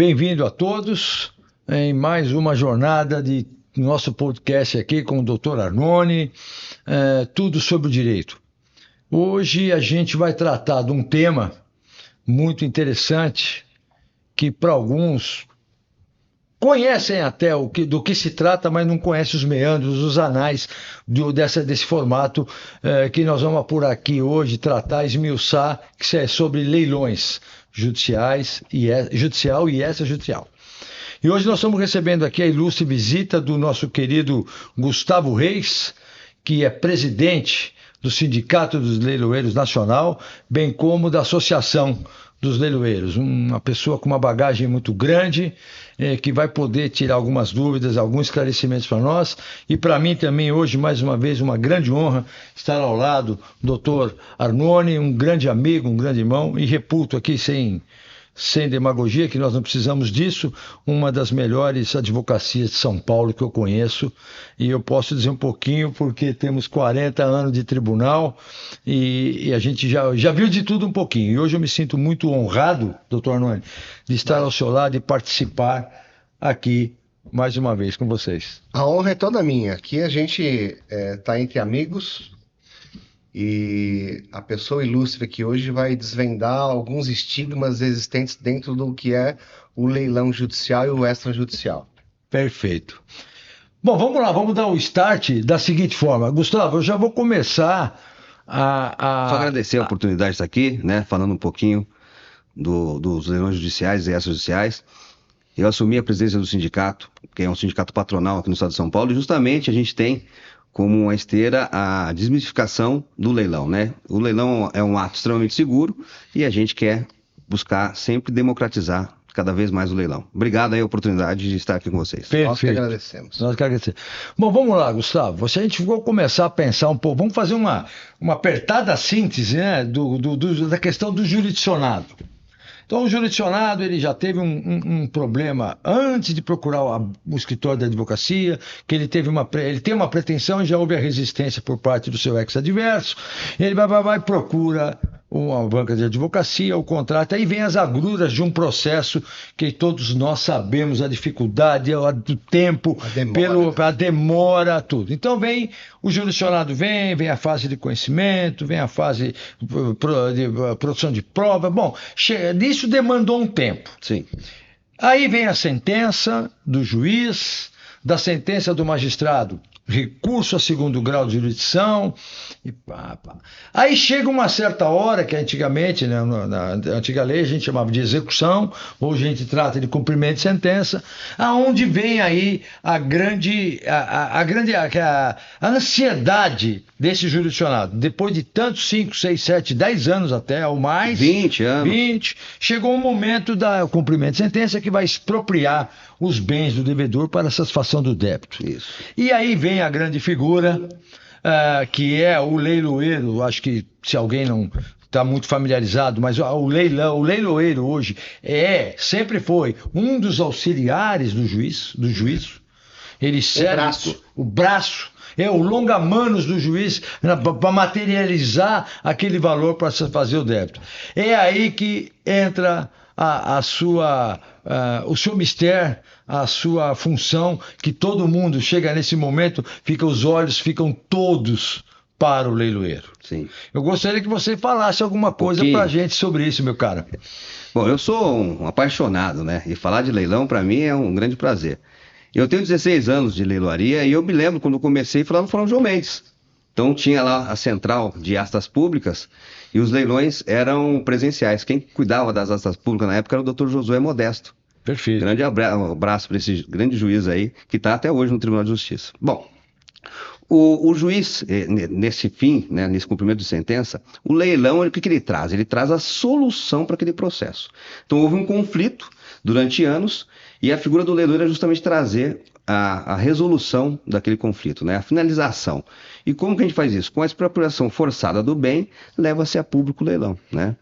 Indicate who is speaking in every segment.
Speaker 1: Bem-vindo a todos em mais uma jornada de nosso podcast aqui com o Dr. Arnone, tudo sobre o direito. Hoje a gente vai tratar de um tema muito interessante que para alguns conhecem até do que se trata, mas não conhecem os meandros, os anais desse formato que nós vamos por aqui hoje tratar, esmiuçar, que é sobre leilões judiciais, judicial e extrajudicial. E hoje nós estamos recebendo aqui a ilustre visita do nosso querido Gustavo Reis, que é presidente do Sindicato dos Leiloeiros Nacional, bem como da Associação dos Leiloeiros. Uma pessoa com uma bagagem muito grande, que vai poder tirar algumas dúvidas, alguns esclarecimentos para nós. E para mim também hoje, mais uma vez, uma grande honra estar ao lado do Dr. Arnone, um grande amigo, um grande irmão, e reputo aqui sem demagogia, que nós não precisamos disso, uma das melhores advocacias de São Paulo que eu conheço, e eu posso dizer um pouquinho porque temos 40 anos de tribunal e a gente já viu de tudo um pouquinho, e hoje eu me sinto muito honrado, doutor Arnone, de estar ao seu lado e participar aqui mais uma vez com vocês.
Speaker 2: A honra é toda minha. Aqui a gente está entre amigos, e a pessoa ilustre aqui hoje vai desvendar alguns estigmas existentes dentro do que é o leilão judicial e o extrajudicial.
Speaker 1: Perfeito. Bom, vamos lá, vamos dar o start da seguinte forma. Gustavo, eu já vou começar
Speaker 3: Só agradecer a oportunidade de estar aqui, né, falando um pouquinho dos leilões judiciais e extrajudiciais. Eu assumi a presidência do sindicato, que é um sindicato patronal aqui no estado de São Paulo, e justamente a gente tem como uma esteira a desmistificação do leilão, né? O leilão é um ato extremamente seguro e a gente quer buscar sempre democratizar cada vez mais o leilão. Obrigado aí a oportunidade de estar aqui com vocês.
Speaker 1: Perfeito.
Speaker 2: Nós que agradecemos.
Speaker 1: Nós que agradecemos. Bom, vamos lá, Gustavo. Se a gente for começar a pensar um pouco, vamos fazer uma apertada síntese, né, da questão do jurisdicionado. Então, o jurisdicionado ele já teve um problema antes de procurar o escritório da advocacia, que ele tem uma pretensão e já houve a resistência por parte do seu ex-adverso. Ele vai procura uma banca de advocacia, o contrato, aí vem as agruras de um processo que todos nós sabemos a dificuldade, do tempo, a demora, tudo. Então vem o jurisdicionado, vem a fase de conhecimento, vem a fase de produção de prova. Bom, isso demandou um tempo.
Speaker 3: Sim.
Speaker 1: Aí vem a sentença do juiz, da sentença do magistrado, recurso a segundo grau de jurisdição, e pá. Aí chega uma certa hora, que antigamente, né, na antiga lei, a gente chamava de execução, hoje a gente trata de cumprimento de sentença, aonde vem aí a ansiedade desse jurisdicionado. Depois de tantos 5, 6, 7, 10 anos até, ou mais...
Speaker 3: 20 anos.
Speaker 1: 20, chegou o momento do cumprimento de sentença que vai expropriar os bens do devedor para a satisfação do débito.
Speaker 3: Isso.
Speaker 1: E aí vem a grande figura, que é o leiloeiro. Acho que se alguém não está muito familiarizado, mas o leiloeiro hoje sempre foi um dos auxiliares do juízo. Ele serve o braço. É o longa-manos do juiz para materializar aquele valor para fazer o débito. É aí que entra o seu mistério, a sua função, que todo mundo chega nesse momento, os olhos ficam todos para o leiloeiro.
Speaker 3: Sim.
Speaker 1: Eu gostaria que você falasse alguma coisa para a gente sobre isso, meu cara.
Speaker 3: Bom, eu sou um apaixonado, né? E falar de leilão para mim é um grande prazer. Eu tenho 16 anos de leiloaria e eu me lembro quando eu comecei a falar no Fórum João Mendes. Então tinha lá a central de astas públicas e os leilões eram presenciais. Quem cuidava das astas públicas na época era o Dr. Josué Modesto.
Speaker 1: Perfeito.
Speaker 3: Grande abraço para esse grande juiz aí, que está até hoje no Tribunal de Justiça. Bom, o juiz, nesse fim, né, nesse cumprimento de sentença, o leilão, o que ele traz? Ele traz a solução para aquele processo. Então houve um conflito durante anos e a figura do leilão é justamente trazer a resolução daquele conflito, né? A finalização. E como que a gente faz isso? Com a expropriação forçada do bem, leva-se a público o leilão, né?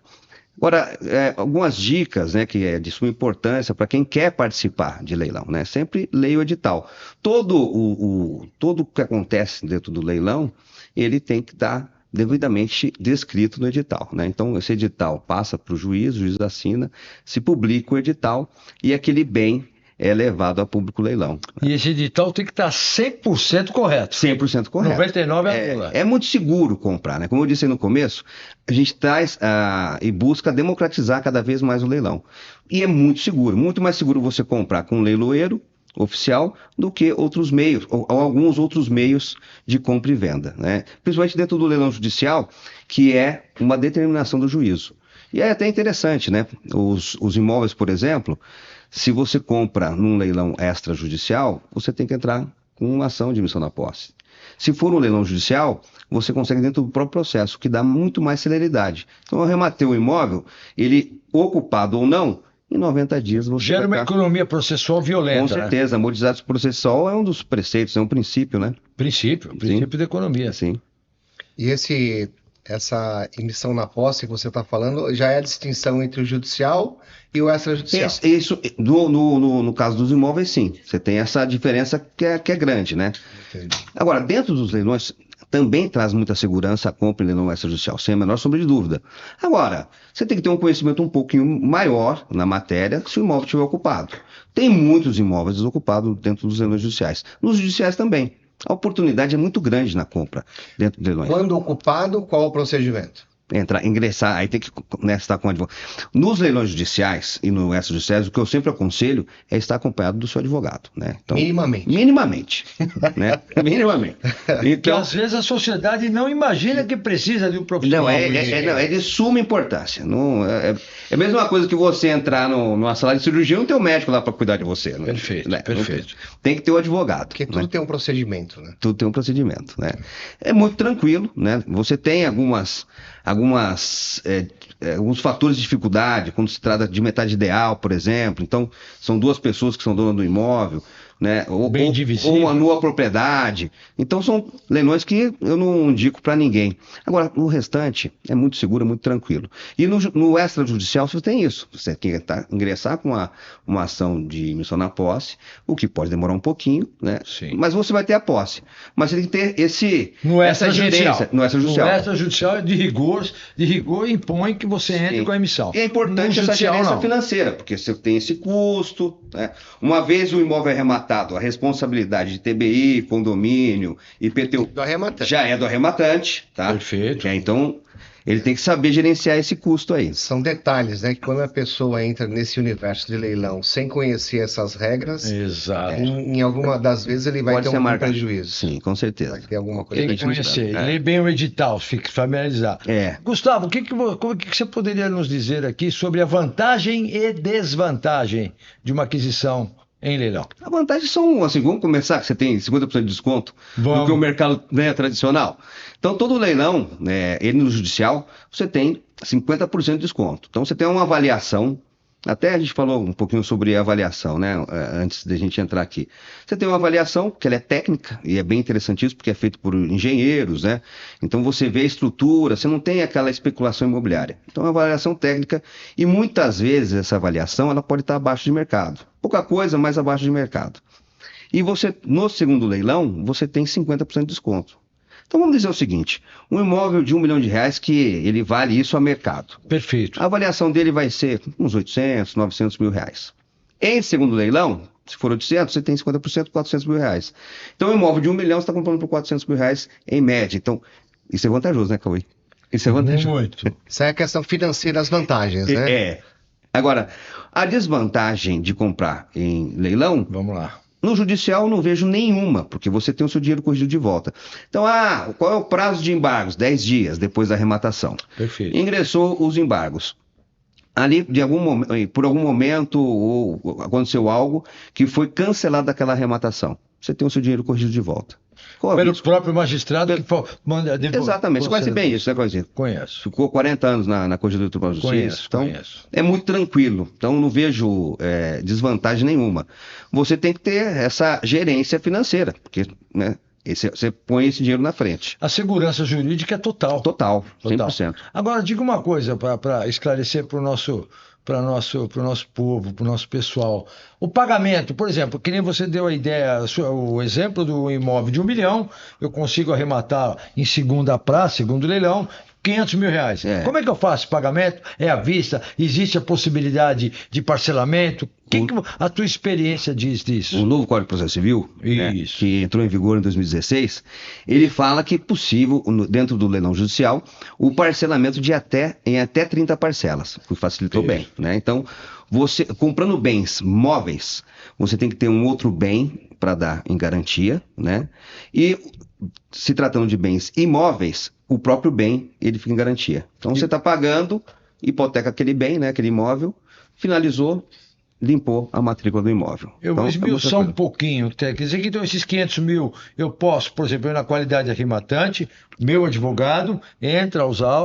Speaker 3: Agora, algumas dicas, né, que é de suma importância para quem quer participar de leilão, né? Sempre leia o edital. Todo o que acontece dentro do leilão, ele tem que estar devidamente descrito no edital, né? Então, esse edital passa para o juiz assina, se publica o edital e aquele bem é levado a público leilão.
Speaker 1: E esse edital tem que estar 100% correto.
Speaker 3: 100% correto.
Speaker 1: 99 é anula.
Speaker 3: É muito seguro comprar, né? Como eu disse aí no começo, a gente traz e busca democratizar cada vez mais o leilão. E é muito seguro, muito mais seguro você comprar com um leiloeiro oficial do que outros meios, ou alguns outros meios de compra e venda, né? Principalmente dentro do leilão judicial, que é uma determinação do juízo. E é até interessante, né? Os imóveis, por exemplo, se você compra num leilão extrajudicial, você tem que entrar com uma ação de emissão da posse. Se for um leilão judicial, você consegue dentro do próprio processo, que dá muito mais celeridade. Então, eu rematei o imóvel, ele ocupado ou não, em 90 dias você
Speaker 1: gera uma
Speaker 3: vai
Speaker 1: economia processual violenta.
Speaker 3: Com certeza, a modização processual é um dos preceitos, é um princípio, né?
Speaker 1: Princípio da economia.
Speaker 3: Sim.
Speaker 2: E essa emissão na posse que você está falando já é a distinção entre o judicial e o extrajudicial.
Speaker 3: Isso no caso dos imóveis, sim. Você tem essa diferença que é grande, né?
Speaker 2: Entendi.
Speaker 3: Agora, dentro dos leilões, também traz muita segurança a compra em leilão extrajudicial, sem a menor sombra de dúvida. Agora, você tem que ter um conhecimento um pouquinho maior na matéria se o imóvel estiver ocupado. Tem muitos imóveis desocupados dentro dos leilões judiciais. Nos judiciais também. A oportunidade é muito grande na compra dentro de leilões.
Speaker 2: Quando ocupado, qual o procedimento?
Speaker 3: Ingressar, aí tem que estar com o advogado. Nos leilões judiciais e no extrajudiciais, o que eu sempre aconselho é estar acompanhado do seu advogado, né? Então, minimamente, né? Minimamente.
Speaker 1: Porque
Speaker 3: Então,
Speaker 1: às vezes a sociedade não imagina que precisa de um profissional.
Speaker 3: não, é de suma importância. Não, é a mesma coisa que você entrar numa sala de cirurgia e não ter um médico lá para cuidar de você. Né?
Speaker 1: Perfeito,
Speaker 3: né?
Speaker 1: perfeito.
Speaker 3: Tem que ter o advogado.
Speaker 2: Porque tudo tem um procedimento, né?
Speaker 3: Tudo tem um procedimento, né? É muito tranquilo, né? Você tem alguns fatores de dificuldade, quando se trata de metade ideal, por exemplo. Então, são duas pessoas que são donas do imóvel, né? Ou uma nua propriedade. Então, são leilões que eu não indico para ninguém. Agora, no restante, é muito seguro, é muito tranquilo. E no extrajudicial, você tem isso. Você tem que ingressar com uma ação de emissão na posse, o que pode demorar um pouquinho, né?
Speaker 1: Sim.
Speaker 3: Mas você vai ter a posse. Mas você tem que ter essa
Speaker 1: extrajudicial.
Speaker 3: gerência. No extrajudicial.
Speaker 1: No extrajudicial, de rigor, impõe que você entre com a emissão.
Speaker 3: E é importante essa gerência financeira, porque você tem esse custo, né? Uma vez o imóvel é rematado, a responsabilidade de TBI, condomínio, IPTU, já é do arrematante, tá?
Speaker 1: Perfeito.
Speaker 3: Então, ele tem que saber gerenciar esse custo aí.
Speaker 2: São detalhes, né? Que quando a pessoa entra nesse universo de leilão sem conhecer essas regras,
Speaker 1: exato.
Speaker 2: Em alguma das vezes ele vai ter um prejuízo.
Speaker 3: Sim, com certeza.
Speaker 2: Vai ter alguma coisa.
Speaker 1: Tem que conhecer, ler bem o edital, fique familiarizado. Gustavo, o que você poderia nos dizer aqui sobre a vantagem e desvantagem de uma aquisição em leilão?
Speaker 3: A vantagem são, assim, vamos começar, que você tem 50% de desconto do que o mercado tradicional. Então, todo leilão, ele no judicial, você tem 50% de desconto. Então, você tem uma avaliação, até a gente falou um pouquinho sobre a avaliação, né, antes da gente entrar aqui. Você tem uma avaliação que ela é técnica, e é bem interessante isso, porque é feito por engenheiros, né? Então, você vê a estrutura, você não tem aquela especulação imobiliária. Então, é uma avaliação técnica, e muitas vezes essa avaliação, ela pode estar abaixo de mercado. Pouca coisa, mas abaixo de mercado. E você, no segundo leilão, você tem 50% de desconto. Então vamos dizer o seguinte, um imóvel de R$1 milhão que ele vale isso a mercado.
Speaker 1: Perfeito.
Speaker 3: A avaliação dele vai ser uns 800, 900 mil reais. Em segundo leilão, se for 800, você tem 50%, 400 mil reais. Então um imóvel de R$1 milhão você está comprando por 400 mil reais em média. Então isso é vantajoso, né, Cauê? Isso é vantajoso.
Speaker 1: Muito.
Speaker 2: Isso é a questão financeira, as vantagens, né?
Speaker 3: Agora, a desvantagem de comprar em leilão...
Speaker 1: Vamos lá.
Speaker 3: No judicial eu não vejo nenhuma, porque você tem o seu dinheiro corrigido de volta. Então, qual é o prazo de embargos? 10 dias depois da arrematação.
Speaker 1: Perfeito.
Speaker 3: Ingressou os embargos. Ali, por algum momento, ou aconteceu algo que foi cancelado daquela arrematação. Você tem o seu dinheiro corrigido de volta.
Speaker 1: Pelo próprio magistrado que manda...
Speaker 3: Exatamente, você conhece bem isso, né, Coisinha?
Speaker 1: Conheço.
Speaker 3: Ficou 40 anos na Corregedoria do Tribunal de Justiça.
Speaker 1: Conheço.
Speaker 3: É muito tranquilo. Então, não vejo desvantagem nenhuma. Você tem que ter essa gerência financeira, porque, né, você põe esse dinheiro na frente.
Speaker 1: A segurança jurídica é total.
Speaker 3: Total, 100%.
Speaker 1: Agora, diga uma coisa para esclarecer para o nosso para o nosso povo, para o nosso pessoal. O pagamento, por exemplo, que nem você deu a ideia, o exemplo do imóvel de 1 milhão, eu consigo arrematar em segunda praça, segundo leilão, 500 mil reais.
Speaker 3: É.
Speaker 1: Como é que eu faço esse pagamento? É à vista? Existe a possibilidade de parcelamento? O que a tua experiência diz disso?
Speaker 3: O novo Código de Processo Civil, né,
Speaker 1: Isso.
Speaker 3: que entrou em vigor em 2016, ele fala que é possível, dentro do leilão judicial, o parcelamento em até 30 parcelas, o que facilitou bem, né? Então, você comprando bens móveis, você tem que ter um outro bem para dar em garantia, né? E se tratando de bens imóveis, o próprio bem ele fica em garantia. Então, você está pagando, hipoteca aquele bem, né, aquele imóvel, finalizou, limpou a matrícula do imóvel.
Speaker 1: Eu
Speaker 3: Então,
Speaker 1: vou esmiuçar um pouquinho, quer dizer que então esses 500 mil eu posso, por exemplo, eu na qualidade de arrematante, meu advogado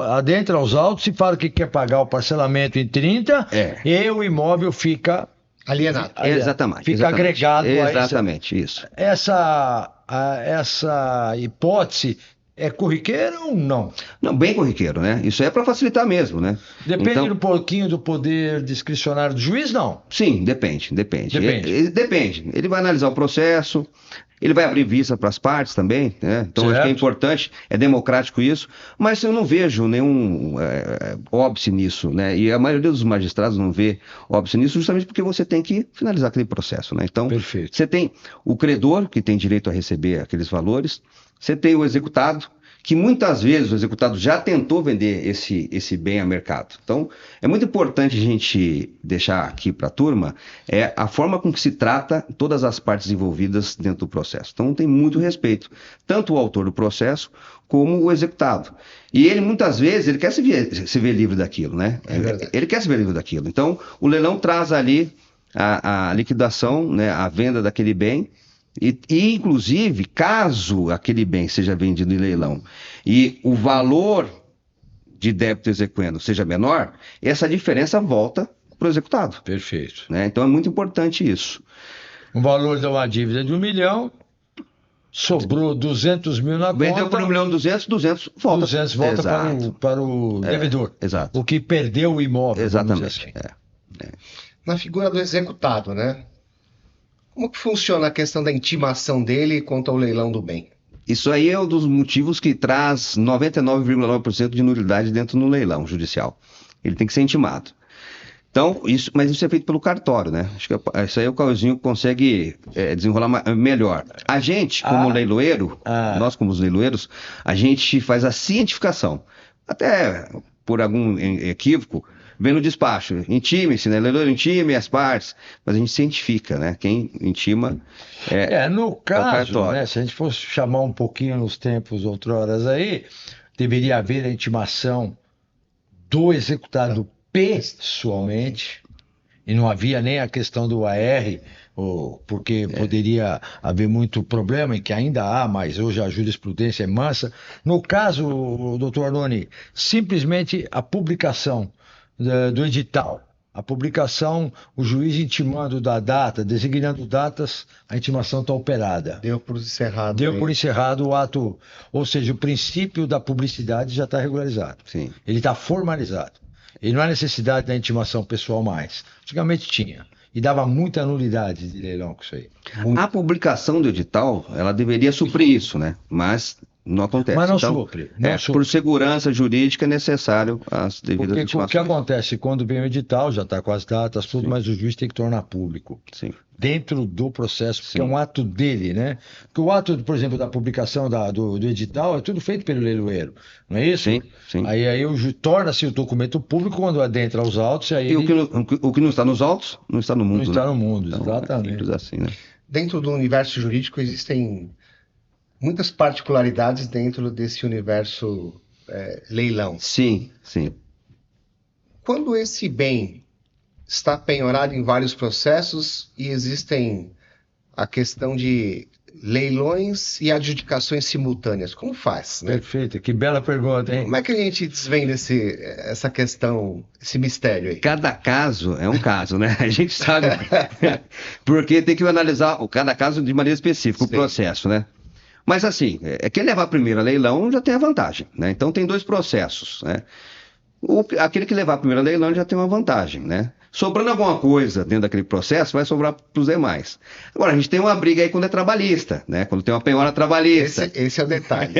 Speaker 1: adentra aos autos e fala que quer pagar o parcelamento em 30 e o imóvel fica
Speaker 2: Alienado.
Speaker 3: Exatamente.
Speaker 1: Fica
Speaker 3: exatamente,
Speaker 1: agregado
Speaker 3: exatamente,
Speaker 1: a
Speaker 3: isso.
Speaker 1: essa hipótese é corriqueira ou não?
Speaker 3: Não, bem corriqueiro, né? Isso é para facilitar mesmo, né?
Speaker 1: Depende
Speaker 3: Então,
Speaker 1: um pouquinho do poder discricionário do juiz, não?
Speaker 3: sim, depende.
Speaker 1: Depende.
Speaker 3: Depende. Ele vai analisar o processo, ele vai abrir vista para as partes também, né? Então, acho que é importante, é democrático isso, mas eu não vejo nenhum óbice nisso, né? E a maioria dos magistrados não vê óbice nisso justamente porque você tem que finalizar aquele processo, né? Então,
Speaker 1: Perfeito.
Speaker 3: você tem o credor, que tem direito a receber aqueles valores, você tem o executado, que muitas vezes o executado já tentou vender esse bem a mercado. Então, é muito importante a gente deixar aqui para a turma a forma com que se trata todas as partes envolvidas dentro do processo. Então, tem muito respeito, tanto o autor do processo como o executado. E ele, muitas vezes, ele quer se ver livre daquilo, né? Ele quer se ver livre daquilo. Então, o leilão traz ali a liquidação, né, a venda daquele bem. E, inclusive, caso aquele bem seja vendido em leilão e o valor de débito exequendo seja menor, essa diferença volta para o executado.
Speaker 1: Perfeito.
Speaker 3: Né? Então, é muito importante isso.
Speaker 1: O valor de uma dívida de 1 milhão, sobrou 200 mil na conta.
Speaker 3: Vendeu por 1.200.000, 200 volta.
Speaker 1: 200 volta para o devedor.
Speaker 3: Exato.
Speaker 1: O que perdeu o imóvel.
Speaker 3: Exatamente.
Speaker 1: Assim.
Speaker 2: Na figura do executado, né? Como que funciona a questão da intimação dele quanto ao leilão do bem?
Speaker 3: Isso aí é um dos motivos que traz 99,9% de nulidade dentro do leilão judicial. Ele tem que ser intimado. Então, mas isso é feito pelo cartório, né? Acho que isso aí o Cauzinho consegue desenrolar melhor. A gente, como leiloeiro, nós como os leiloeiros, a gente faz a cientificação. Até por algum equívoco, vem no despacho, intime-se, né? Leiloeiro intime as partes, mas a gente cientifica, né? Quem intima
Speaker 1: no caso,
Speaker 3: é
Speaker 1: né? Se a gente fosse chamar um pouquinho nos tempos outroras aí, deveria haver a intimação do executado pessoalmente, e não havia nem a questão do AR, porque poderia haver muito problema, e que ainda há, mas hoje a jurisprudência é mansa. No caso, doutor Arnone, simplesmente a publicação do edital, a publicação, o juiz intimando da data, designando datas, a intimação está operada.
Speaker 2: Deu por encerrado.
Speaker 1: Deu por encerrado o ato, ou seja, o princípio da publicidade já está regularizado.
Speaker 3: Sim.
Speaker 1: Ele está formalizado. E não há necessidade da intimação pessoal mais. Antigamente tinha. E dava muita nulidade de leilão com isso aí.
Speaker 3: A publicação do edital, ela deveria suprir isso, né? Mas não acontece.
Speaker 1: Mas não
Speaker 3: então,
Speaker 1: supre.
Speaker 3: Por segurança jurídica é necessário as devidas
Speaker 1: Porque
Speaker 3: intimações.
Speaker 1: o que acontece quando vem o edital, já está com as datas, tudo, mas o juiz tem que tornar público.
Speaker 3: Sim.
Speaker 1: Dentro do processo, porque é um ato dele, né? Porque o ato, por exemplo, da publicação do edital é tudo feito pelo leiloeiro, não é isso?
Speaker 3: Sim, sim.
Speaker 1: Aí torna-se o documento público quando adentra os autos. Aí
Speaker 3: E o que não está nos autos, não está no mundo.
Speaker 1: não está
Speaker 3: né?
Speaker 1: no mundo,
Speaker 3: Então,
Speaker 1: exatamente.
Speaker 3: É simples assim, né?
Speaker 2: Dentro do universo jurídico existem muitas particularidades dentro desse universo leilão.
Speaker 3: Sim, sim.
Speaker 2: Quando esse bem está penhorado em vários processos e existem a questão de leilões e adjudicações simultâneas, como faz, né?
Speaker 1: Perfeito, que bela pergunta, hein?
Speaker 2: Como é que a gente desvenda essa questão, esse mistério aí?
Speaker 3: Cada caso é um caso, né? A gente sabe. Porque tem que analisar cada caso de maneira específica, o processo, né? Mas assim, quem levar primeiro a leilão já tem a vantagem, né? Então tem dois processos, né? Aquele que levar primeiro a leilão já tem uma vantagem, né? Sobrando alguma coisa dentro daquele processo, vai sobrar para os demais. Agora, a gente tem uma briga aí quando é trabalhista, né? Quando tem uma penhora trabalhista.
Speaker 2: Esse é o detalhe.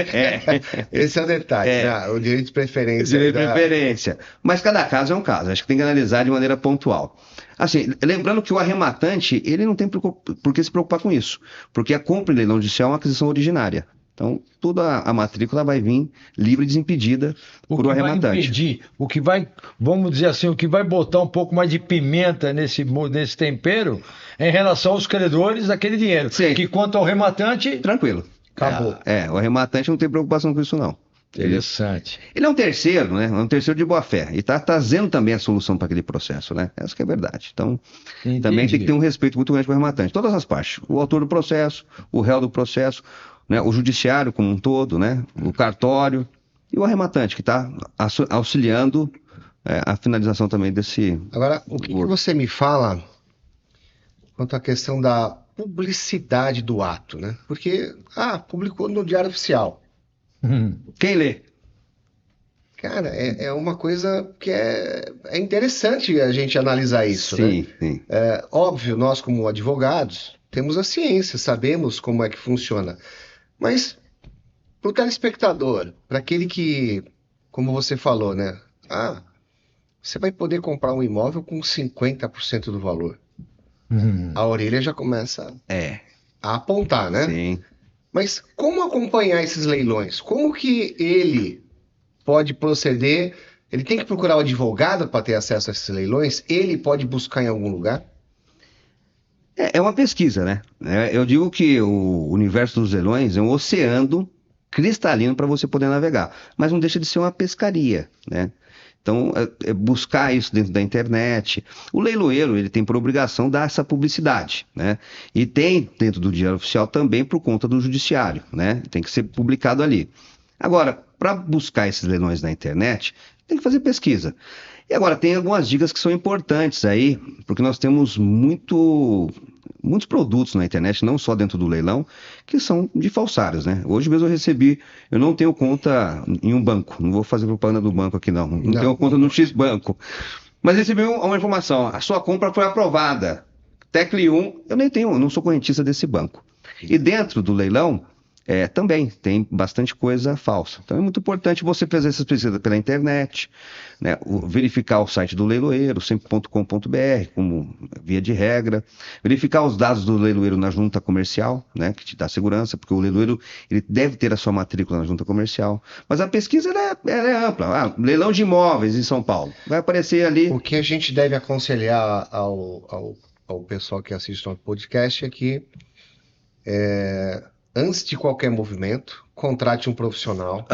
Speaker 2: Esse é o detalhe, né? O direito de preferência.
Speaker 3: De preferência. Mas cada caso é um caso. Acho que tem que analisar de maneira pontual. Assim, lembrando que o arrematante, ele não tem por que se preocupar com isso. Porque a compra em leilão judicial é uma aquisição originária. Então, toda a matrícula vai vir livre e desimpedida por o arrematante.
Speaker 1: Vai impedir, o que vai, vamos dizer assim, o que vai botar um pouco mais de pimenta nesse tempero é em relação aos credores daquele dinheiro.
Speaker 3: Sim.
Speaker 1: Que quanto ao rematante,
Speaker 3: tranquilo.
Speaker 1: Acabou.
Speaker 3: O arrematante não tem preocupação com isso, não.
Speaker 1: Interessante.
Speaker 3: Ele é um terceiro, né? É um terceiro de boa fé. E está trazendo também a solução para aquele processo, né? Essa que é a verdade. Então, também tem que ter um respeito muito grande para o arrematante. Todas as partes. O autor do processo, o réu do processo, né? O judiciário como um todo, né? O cartório e o arrematante, que está auxiliando a finalização também desse...
Speaker 2: Agora, o que você me fala quanto à questão da publicidade do ato, né? Porque, publicou no Diário Oficial.
Speaker 3: Quem lê?
Speaker 2: Cara, é uma coisa que é interessante a gente analisar isso, né?
Speaker 3: Sim.
Speaker 2: Óbvio, nós como advogados temos a ciência, sabemos como é que funciona. Mas para o telespectador, para aquele que, como você falou, né? Você vai poder comprar um imóvel com 50% do valor. A orelha já começa a apontar, né?
Speaker 3: Sim.
Speaker 2: Mas como acompanhar esses leilões? Como que ele pode proceder? Ele tem que procurar um advogado para ter acesso a esses leilões? Ele pode buscar em algum lugar?
Speaker 3: É uma pesquisa, né? Eu digo que o universo dos leilões é um oceano cristalino para você poder navegar, mas não deixa de ser uma pescaria, né? Então, buscar isso dentro da internet. O leiloeiro, ele tem por obrigação dar essa publicidade, né? E tem dentro do Diário Oficial também por conta do judiciário, né? Tem que ser publicado ali. Agora, para buscar esses leilões na internet, tem que fazer pesquisa. E agora, tem algumas dicas que são importantes aí, porque nós temos muitos produtos na internet, não só dentro do leilão, que são de falsários, né? Hoje mesmo eu não tenho conta em um banco, não vou fazer propaganda do banco aqui não tenho conta no X banco, mas recebi uma informação, a sua compra foi aprovada, tecle 1, eu não sou correntista desse banco. E dentro do leilão, também tem bastante coisa falsa. Então é muito importante você fazer essas pesquisas pela internet, né? Verificar o site do leiloeiro, sempre.com.br, como via de regra. Verificar os dados do leiloeiro na junta comercial, né? Que te dá segurança, porque o leiloeiro ele deve ter a sua matrícula na junta comercial. Mas a pesquisa ela é ampla. Leilão de imóveis em São Paulo. Vai aparecer ali.
Speaker 2: O que a gente deve aconselhar ao pessoal que assiste ao podcast é que antes de qualquer movimento, contrate um profissional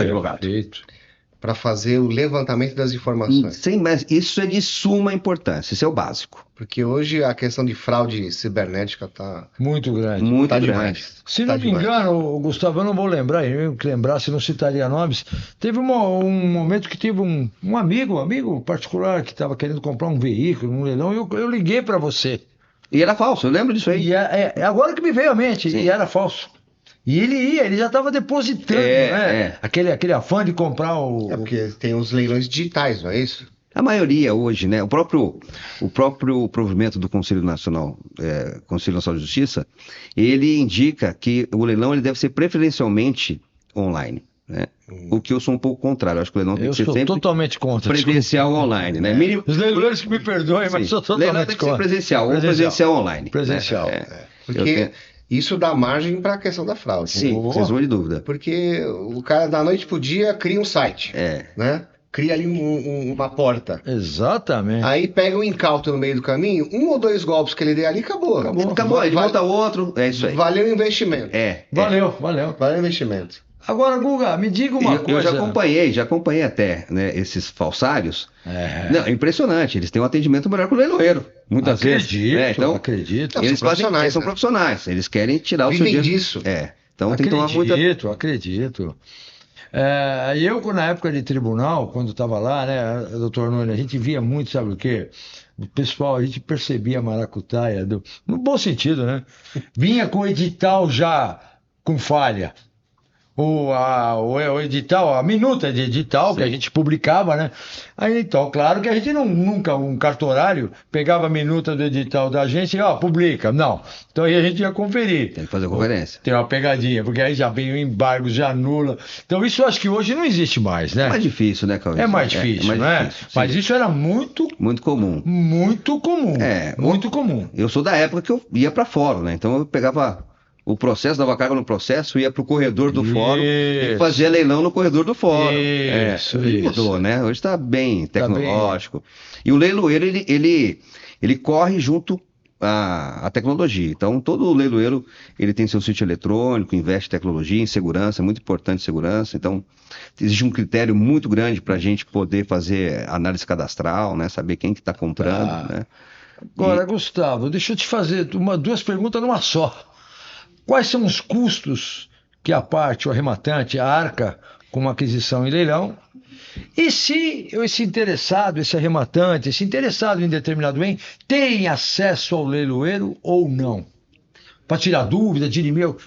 Speaker 2: para fazer o levantamento das informações.
Speaker 3: Sim, mas isso é de suma importância, isso é o básico.
Speaker 2: Porque hoje a questão de fraude cibernética está
Speaker 1: muito grande.
Speaker 3: Muito
Speaker 2: grande.
Speaker 3: demais.
Speaker 1: Se não me engano, Gustavo, eu não vou lembrar, eu que lembrasse, não citaria nomes. Teve um momento que teve um amigo particular que estava querendo comprar um veículo, um leilão, e eu liguei para você.
Speaker 3: E era falso, eu lembro disso aí.
Speaker 1: E agora que me veio à mente, e era falso. E ele já estava depositando, né? Aquele afã de comprar
Speaker 2: porque tem os leilões digitais, não é isso?
Speaker 3: A maioria hoje, né? O próprio provimento do Conselho Nacional de Justiça, ele indica que o leilão ele deve ser preferencialmente online, né? O que eu sou um pouco contrário, acho que o leilão tem que ser sempre
Speaker 1: totalmente contra,
Speaker 3: presencial online, né?
Speaker 1: Os leilões que me perdoem, mas sou totalmente
Speaker 3: leilão tem que ser presencial ou presencial online.
Speaker 1: Presencial.
Speaker 2: Porque isso dá margem para a questão da fraude.
Speaker 3: Sim, sem sombra de dúvida.
Speaker 2: Porque o cara da noite pro dia cria um site, né? Cria ali uma porta.
Speaker 1: Exatamente.
Speaker 2: Aí pega um incauto no meio do caminho, 1 ou 2 golpes que ele der ali, acabou.
Speaker 3: Ele volta outro, é isso aí.
Speaker 2: Valeu o investimento.
Speaker 1: Valeu o investimento. Agora, Guga, me diga uma coisa.
Speaker 3: Eu já acompanhei até, né, esses falsários. Não, é impressionante, eles têm um atendimento melhor que o leiloeiro, muitas vezes.
Speaker 1: Então, acredito.
Speaker 3: Eles são profissionais, eles querem tirar o seu dinheiro.
Speaker 2: Disso.
Speaker 3: Então tem que tomar muita...
Speaker 1: Acredito. Eu, na época de tribunal, quando estava lá, né, doutor Nunes, a gente via muito, sabe o quê? O pessoal, a gente percebia a maracutaia, no bom sentido, né? Vinha com o edital já com falha. o edital, a minuta de edital que a gente publicava, né? Aí então, claro que a gente nunca, um cartorário, pegava a minuta do edital da agência e, publica. Não. Então aí a gente ia conferir.
Speaker 3: Tem que fazer conferência.
Speaker 1: Tem uma pegadinha, porque aí já vem o embargo, já anula. Então isso eu acho que hoje não existe mais, né?
Speaker 3: É mais difícil, né, Cauê?
Speaker 1: É mais difícil, não é?
Speaker 3: difícil, sim.
Speaker 1: Mas isso era muito
Speaker 3: Muito comum.
Speaker 1: comum. Muito comum.
Speaker 3: Eu sou da época que eu ia para fórum, né? Então eu pegava o processo, dava carga no processo, ia pro corredor do fórum e fazia leilão no corredor do fórum.
Speaker 1: Isso.
Speaker 3: Mudou, né? Hoje está bem tecnológico. E o leiloeiro, ele corre junto à tecnologia. Então, todo leiloeiro, ele tem seu sítio eletrônico, investe em tecnologia, em segurança, é muito importante segurança. Então, existe um critério muito grande para a gente poder fazer análise cadastral, né? Saber quem que está comprando, né?
Speaker 1: Agora, Gustavo, deixa eu te fazer duas perguntas numa só. Quais são os custos que a parte, o arrematante, arca com aquisição e leilão? E se esse interessado, esse arrematante, esse interessado em determinado bem, tem acesso ao leiloeiro ou não? Para tirar dúvida, de e-mail,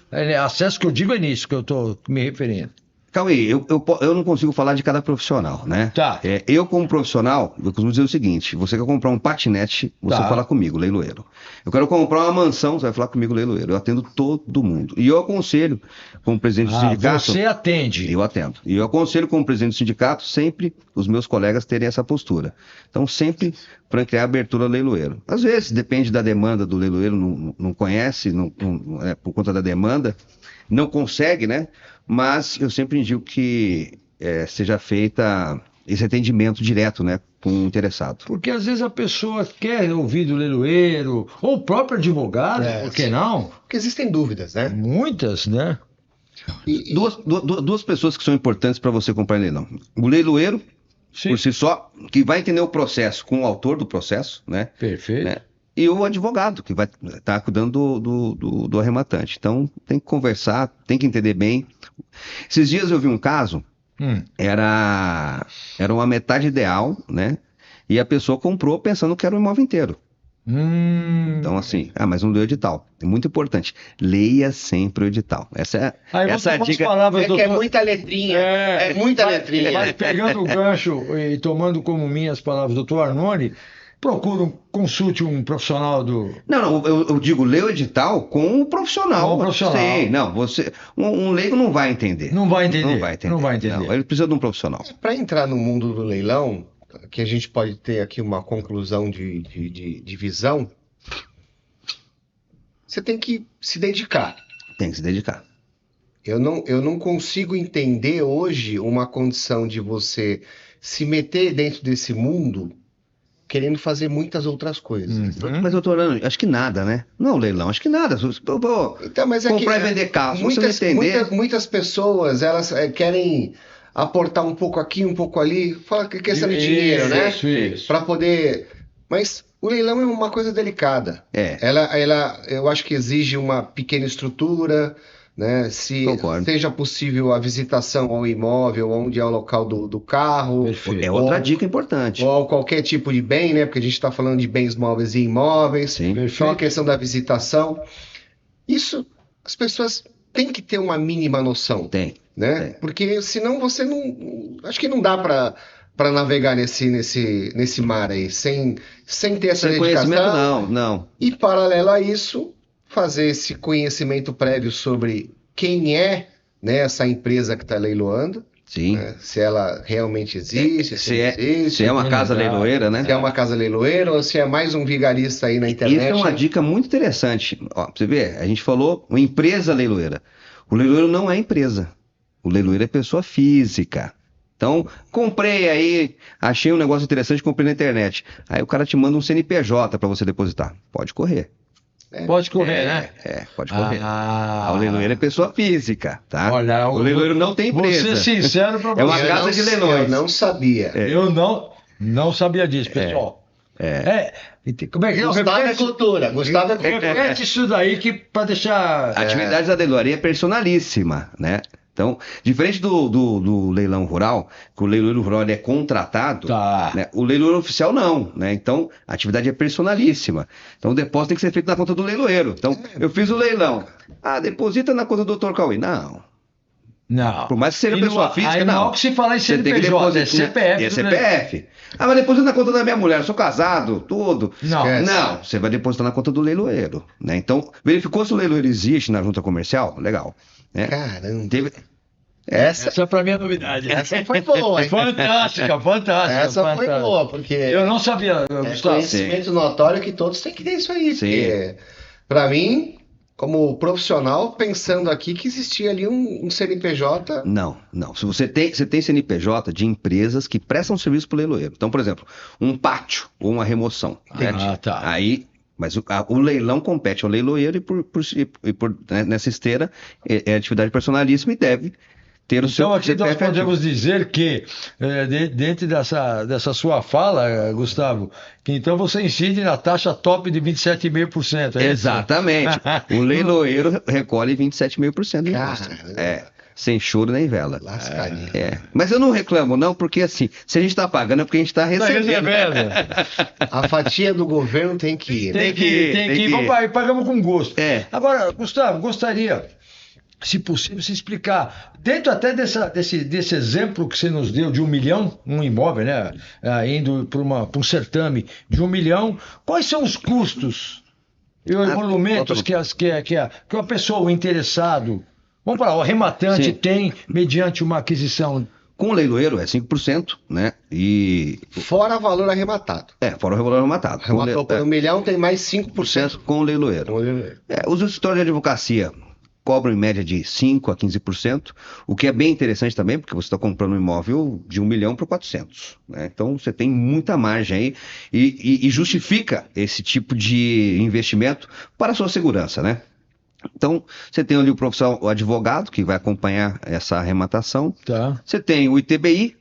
Speaker 1: acesso que eu digo é nisso que eu estou me referindo.
Speaker 3: Cauê, eu não consigo falar de cada profissional, né?
Speaker 1: Tá.
Speaker 3: Eu, como profissional, eu costumo dizer o seguinte: você quer comprar um patinete, você fala comigo, leiloeiro. Eu quero comprar uma mansão, você vai falar comigo, leiloeiro. Eu atendo todo mundo. E eu aconselho, como presidente do sindicato.
Speaker 1: Você atende.
Speaker 3: Eu atendo. E eu aconselho, como presidente do sindicato, sempre os meus colegas terem essa postura. Então, sempre franquear a abertura ao leiloeiro. Às vezes, depende da demanda do leiloeiro, não conhece, por conta da demanda, não consegue, né? Mas eu sempre indico que seja feita esse atendimento direto, né, com o interessado.
Speaker 1: Porque às vezes a pessoa quer ouvir do leiloeiro, ou o próprio advogado, por que não?
Speaker 2: Porque existem dúvidas, né?
Speaker 1: Muitas, né?
Speaker 3: Duas pessoas que são importantes para você comprar em leilão. O leiloeiro,
Speaker 1: Sim.
Speaker 3: por si só, que vai entender o processo com o autor do processo, né?
Speaker 1: Perfeito.
Speaker 3: Né? E o advogado, que vai estar cuidando do arrematante. Então, tem que conversar, tem que entender bem. Esses dias eu vi um caso, era uma metade ideal, né? E a pessoa comprou pensando que era o imóvel inteiro. Então, assim, mas não deu edital. É muito importante. Leia sempre o edital. Essa é a dica.
Speaker 2: Palavras, que é muita letrinha. É muita letrinha.
Speaker 1: Mas pegando o gancho e tomando como minhas palavras, doutor Arnone, consulte um profissional do...
Speaker 3: Não, eu digo, lê o edital com o profissional.
Speaker 1: Com o profissional.
Speaker 3: Sim, não, um leigo não vai entender.
Speaker 1: Não vai entender.
Speaker 3: Não vai entender. Não, ele precisa de um profissional.
Speaker 2: Para entrar no mundo do leilão, que a gente pode ter aqui uma conclusão de visão, você tem que se dedicar.
Speaker 3: Tem que se dedicar.
Speaker 2: Eu não consigo entender hoje uma condição de você se meter dentro desse mundo querendo fazer muitas outras coisas.
Speaker 3: Mas, doutor Arnone, acho que nada, né? Não é um leilão, acho que nada.
Speaker 2: Então, mas
Speaker 3: comprar e vender carro,
Speaker 2: muitas pessoas, elas querem aportar um pouco aqui, um pouco ali, fala que questão de dinheiro, né?
Speaker 1: Isso.
Speaker 2: Para poder... Mas o leilão é uma coisa delicada. Eu acho que exige uma pequena estrutura, né? Se seja possível a visitação ao imóvel, onde é o local do carro.
Speaker 1: Perfeito.
Speaker 3: É outra dica importante.
Speaker 2: Ou qualquer tipo de bem, né? Porque a gente está falando de bens móveis e imóveis.
Speaker 3: Sim.
Speaker 2: Então a questão da visitação. Isso, as pessoas têm que ter uma mínima noção.
Speaker 3: Tem.
Speaker 2: Né? Porque senão você não... Acho que não dá para navegar nesse mar aí, sem ter essa dedicação.
Speaker 3: Não.
Speaker 2: E paralelo a isso, fazer esse conhecimento prévio sobre quem é, né, essa empresa que está leiloando.
Speaker 3: Sim.
Speaker 2: Né? Se ela realmente existe,
Speaker 3: se é uma casa leiloeira, né?
Speaker 2: Se é uma casa leiloeira ou se é mais um vigarista aí na internet.
Speaker 3: Isso é uma dica muito interessante. Ó, pra você ver, a gente falou uma empresa leiloeira. O leiloeiro não é empresa. O leiloeiro é pessoa física. Então, comprei aí, achei um negócio interessante, comprei na internet. Aí o cara te manda um CNPJ para você depositar. Pode correr.
Speaker 1: Pode correr, né?
Speaker 3: Pode correr. O leiloeiro é pessoa física, tá?
Speaker 1: Olha,
Speaker 3: o leiloeiro não tem empresa.
Speaker 1: Vou ser sincero para você.
Speaker 3: É uma casa de leilões.
Speaker 2: Eu não sabia.
Speaker 1: Eu não sabia disso, pessoal. Como é que
Speaker 2: Gustavo é cultura. Gustavo é cultura.
Speaker 1: Repete isso daí para deixar...
Speaker 3: A atividade da leiloaria é personalíssima, né? Então, diferente do leilão rural, que o leiloeiro rural ele é contratado, né? O leiloeiro oficial não, né? Então, a atividade é personalíssima. Então, o depósito tem que ser feito na conta do leiloeiro. Então, eu fiz o leilão. Deposita na conta do Dr. Cauê. Não.
Speaker 1: Não.
Speaker 3: Por mais que seja pessoa física,
Speaker 1: aí
Speaker 3: não.
Speaker 1: Não que se falar em
Speaker 3: Você tem que
Speaker 1: CNPJ, é
Speaker 3: depositar.
Speaker 1: CPF.
Speaker 3: É CPF. Ah, mas deposita na conta da minha mulher, eu sou casado, tudo.
Speaker 1: Não.
Speaker 2: Esquece.
Speaker 3: Não, você vai depositar na conta do leiloeiro, né? Então, verificou se o leiloeiro existe na junta comercial? Legal. Né?
Speaker 2: Caramba.
Speaker 3: Teve...
Speaker 1: Essa pra mim é novidade.
Speaker 2: Essa foi boa, hein?
Speaker 1: Fantástica, fantástica.
Speaker 2: Essa foi
Speaker 1: fantástica.
Speaker 2: boa, porque
Speaker 1: Eu não sabia,
Speaker 2: é
Speaker 1: Gustavo.
Speaker 2: conhecimento notório que todos têm que ter isso aí.
Speaker 3: Sim.
Speaker 2: Porque, pra mim, como profissional, pensando aqui que existia ali um CNPJ.
Speaker 3: Não. Se você tem CNPJ de empresas que prestam serviço para o leiloeiro. Então, por exemplo, um pátio ou uma remoção. Né?
Speaker 1: Ah, tá.
Speaker 3: Aí, mas o leilão compete ao leiloeiro né, nessa esteira é atividade personalíssima e deve ter o seu
Speaker 1: Então aqui nós
Speaker 3: CPF ativo.
Speaker 1: podemos dizer que, dentro dessa sua fala, Gustavo, que então você incide na taxa top de 27,5%. É isso?
Speaker 3: Exatamente. O leiloeiro recolhe 27,5% do imposto.
Speaker 2: Caramba.
Speaker 3: Sem choro nem vela.
Speaker 2: Lascarinha.
Speaker 3: Mas eu não reclamo, não, porque assim, se a gente está pagando é porque a gente está
Speaker 1: Tá
Speaker 3: recebendo.
Speaker 2: A fatia do governo tem que ir.
Speaker 1: Tem que ir. Vamos pagar, pagamos com gosto.
Speaker 3: É.
Speaker 1: Agora, Gustavo, gostaria, se possível, se explicar, dentro até desse exemplo que você nos deu de 1 milhão, um imóvel, né? Indo para um certame de 1 milhão, quais são os custos e os monumentos que a pessoa, o interessado, vamos falar, o arrematante
Speaker 3: Sim.
Speaker 1: tem mediante uma aquisição?
Speaker 3: Com o leiloeiro é 5%, né? E.
Speaker 2: Fora valor arrematado.
Speaker 3: Fora o valor arrematado.
Speaker 2: Arrematou por 1 milhão, tem mais 5%.
Speaker 3: Com o leiloeiro. Os escritórios de advocacia cobram em média de 5% a 15%, o que é bem interessante também, porque você está comprando um imóvel de 1 milhão por 400. Né? Então você tem muita margem aí e justifica esse tipo de investimento para a sua segurança, né? Então, você tem ali o advogado, que vai acompanhar essa arrematação.
Speaker 1: Tá.
Speaker 3: Você tem o ITBI,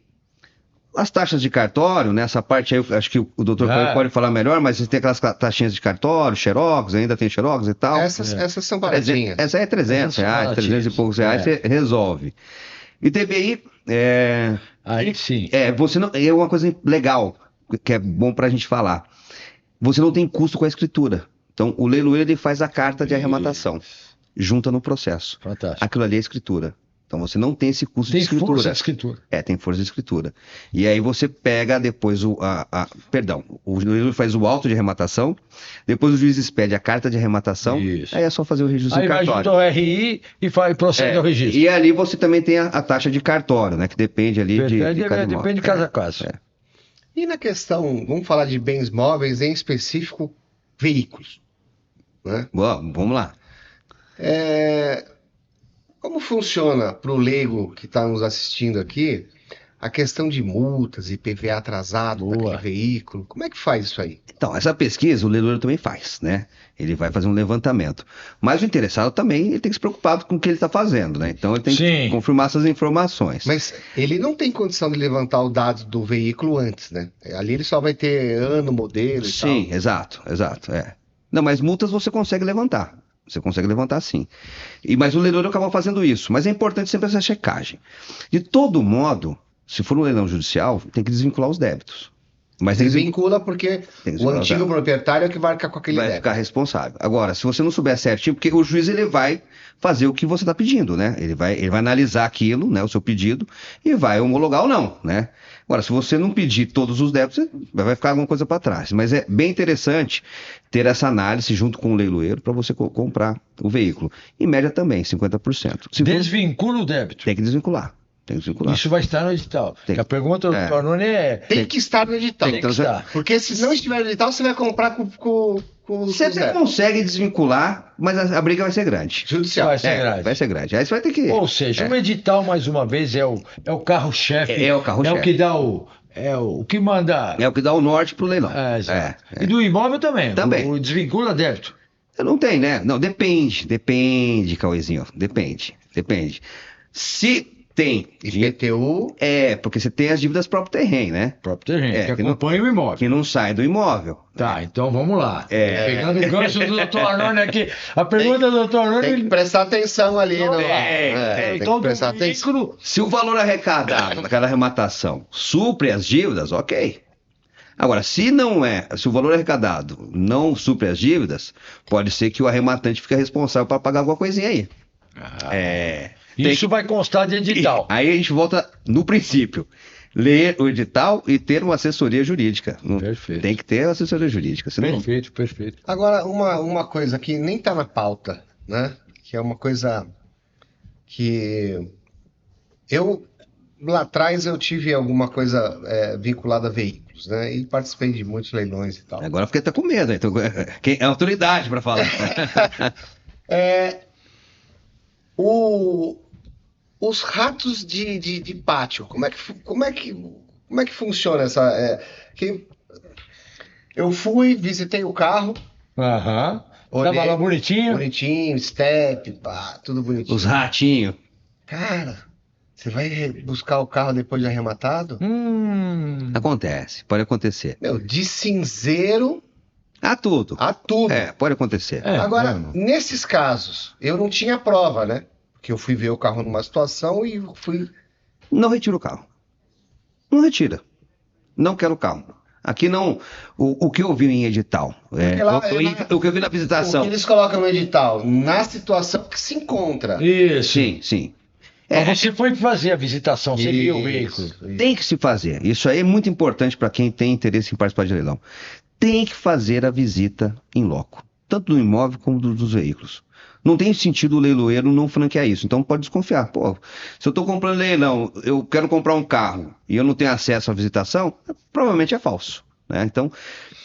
Speaker 3: as taxas de cartório, nessa parte aí, eu acho que o doutor pode falar melhor, mas você tem aquelas taxinhas de cartório, xerox, ainda tem xerox e tal.
Speaker 2: Essas são baratinhas.
Speaker 3: Essa aí é 300 reais, 300 e poucos reais, você resolve. ITBI,
Speaker 1: Aí sim.
Speaker 3: você não, é uma coisa legal, que é bom pra gente falar. Você não tem custo com a escritura. Então, o leiloeiro ele faz a carta de arrematação, junta no processo.
Speaker 1: Fantástico.
Speaker 3: Aquilo ali é escritura. Então, você não tem esse custo de
Speaker 1: Tem
Speaker 3: escritura.
Speaker 1: força de escritura.
Speaker 3: Tem força de escritura. E aí você pega depois o leiloeiro faz o auto de arrematação, depois o juiz expede a carta de arrematação,
Speaker 1: Isso.
Speaker 3: aí é só fazer o registro
Speaker 1: Aí
Speaker 3: do
Speaker 1: vai
Speaker 3: cartório.
Speaker 1: junto ao RI e procede ao registro.
Speaker 3: E ali você também tem a taxa de cartório, né? Que depende ali de cada imóvel.
Speaker 1: Depende de cada caso.
Speaker 2: E na questão, vamos falar de bens móveis, em específico, veículos. Né?
Speaker 3: Bom, vamos lá.
Speaker 2: Como funciona para o leigo que está nos assistindo aqui a questão de multas e PVA atrasado para aquele veículo? Como é que faz isso aí?
Speaker 3: Então, essa pesquisa o leiloeiro também faz, né? Ele vai fazer um levantamento. Mas o interessado também ele tem que se preocupar com o que ele está fazendo, né? Então ele tem que confirmar essas informações.
Speaker 2: Mas ele não tem condição de levantar o dado do veículo antes, né? Ali ele só vai ter ano, modelo e tal.
Speaker 3: Sim, exato. Não, mas multas você consegue levantar. Você consegue levantar sim. Mas o leiloeiro acaba fazendo isso. Mas é importante sempre essa checagem. De todo modo, se for um leilão judicial, tem que desvincular os débitos. Mas
Speaker 2: desvincula porque o antigo proprietário é que vai ficar com aquele débito.
Speaker 3: Vai ficar responsável. Agora, se você não souber certinho, porque o juiz ele vai fazer o que você está pedindo, né? Ele vai analisar aquilo, né? O seu pedido, e vai homologar ou não, né? Agora, se você não pedir todos os débitos, vai ficar alguma coisa para trás. Mas é bem interessante ter essa análise junto com o leiloeiro para você comprar o veículo. Em média também, 50%.
Speaker 1: Desvincula o débito.
Speaker 3: Tem que desvincular.
Speaker 1: Isso vai estar no edital. A pergunta do Tornone
Speaker 2: Tem que estar no edital.
Speaker 1: Tem que estar.
Speaker 2: Porque se não estiver no edital, você vai comprar com
Speaker 3: você até consegue desvincular, mas a briga vai ser grande.
Speaker 2: Judicial.
Speaker 3: Vai ser grande. Aí você vai ter que...
Speaker 1: Ou seja, o edital, mais uma vez, é o carro-chefe. É o carro-chefe. É o que dá o que manda...
Speaker 3: É o que dá o norte pro leilão.
Speaker 1: E do imóvel também.
Speaker 3: Também.
Speaker 1: O desvincula débito.
Speaker 3: Não tem, né? Não, depende, Cauêzinho. Depende. Se tem
Speaker 2: IPTU.
Speaker 3: Porque você tem as dívidas próprio terreno, né?
Speaker 1: Próprio terreno, que acompanha o imóvel.
Speaker 3: Que não sai do imóvel.
Speaker 1: Tá, então vamos lá. Pegando o gancho do Dr. Arnone aqui. A pergunta do Dr. Arnone...
Speaker 2: Tem que prestar atenção ali.
Speaker 1: Tem que prestar atenção.
Speaker 3: Se o valor arrecadado naquela arrematação supre as dívidas, ok. Agora, se o valor arrecadado não supre as dívidas, pode ser que o arrematante fique responsável para pagar alguma coisinha aí.
Speaker 1: Isso vai constar de edital.
Speaker 3: Aí a gente volta no princípio. Ler o edital e ter uma assessoria jurídica.
Speaker 1: Perfeito.
Speaker 3: Tem que ter assessoria jurídica. Senão...
Speaker 1: Perfeito.
Speaker 2: Agora, uma coisa que nem está na pauta, né? Que é uma coisa que lá atrás eu tive alguma coisa vinculada a veículos, né? E participei de muitos leilões e tal.
Speaker 3: Agora eu fiquei até com medo. Então, quem é autoridade para falar?
Speaker 2: Os ratos de pátio, como é que funciona essa? Eu fui, visitei o carro.
Speaker 1: Aham.
Speaker 2: Olhei,
Speaker 1: Tava lá bonitinho.
Speaker 2: Bonitinho, step, pá, tudo bonitinho.
Speaker 3: Os ratinhos.
Speaker 2: Cara, você vai buscar o carro depois de arrematado?
Speaker 3: Acontece, pode acontecer.
Speaker 2: Meu, de cinzeiro
Speaker 3: A tudo.
Speaker 2: a tudo.
Speaker 3: Pode acontecer.
Speaker 2: Agora,
Speaker 1: não.
Speaker 2: nesses casos, eu não tinha prova, né? Porque eu fui ver o carro numa situação e fui...
Speaker 3: Não retira o carro. Não retira. Não quero o carro. Aqui não. O que eu vi em edital, o que eu vi na
Speaker 2: O
Speaker 3: visitação.
Speaker 2: que eles colocam no edital, na situação que se encontra.
Speaker 1: Isso.
Speaker 3: Sim.
Speaker 1: Mas você foi fazer a visitação, você viu o veículo.
Speaker 2: Isso.
Speaker 3: Tem que se fazer. Isso aí é muito importante para quem tem interesse em participar de leilão. Tem que fazer a visita em loco, tanto do imóvel como dos veículos. Não tem sentido o leiloeiro não franquear isso. Então pode desconfiar. Pô, se eu estou comprando leilão, eu quero comprar um carro e eu não tenho acesso à visitação, provavelmente é falso, né? Então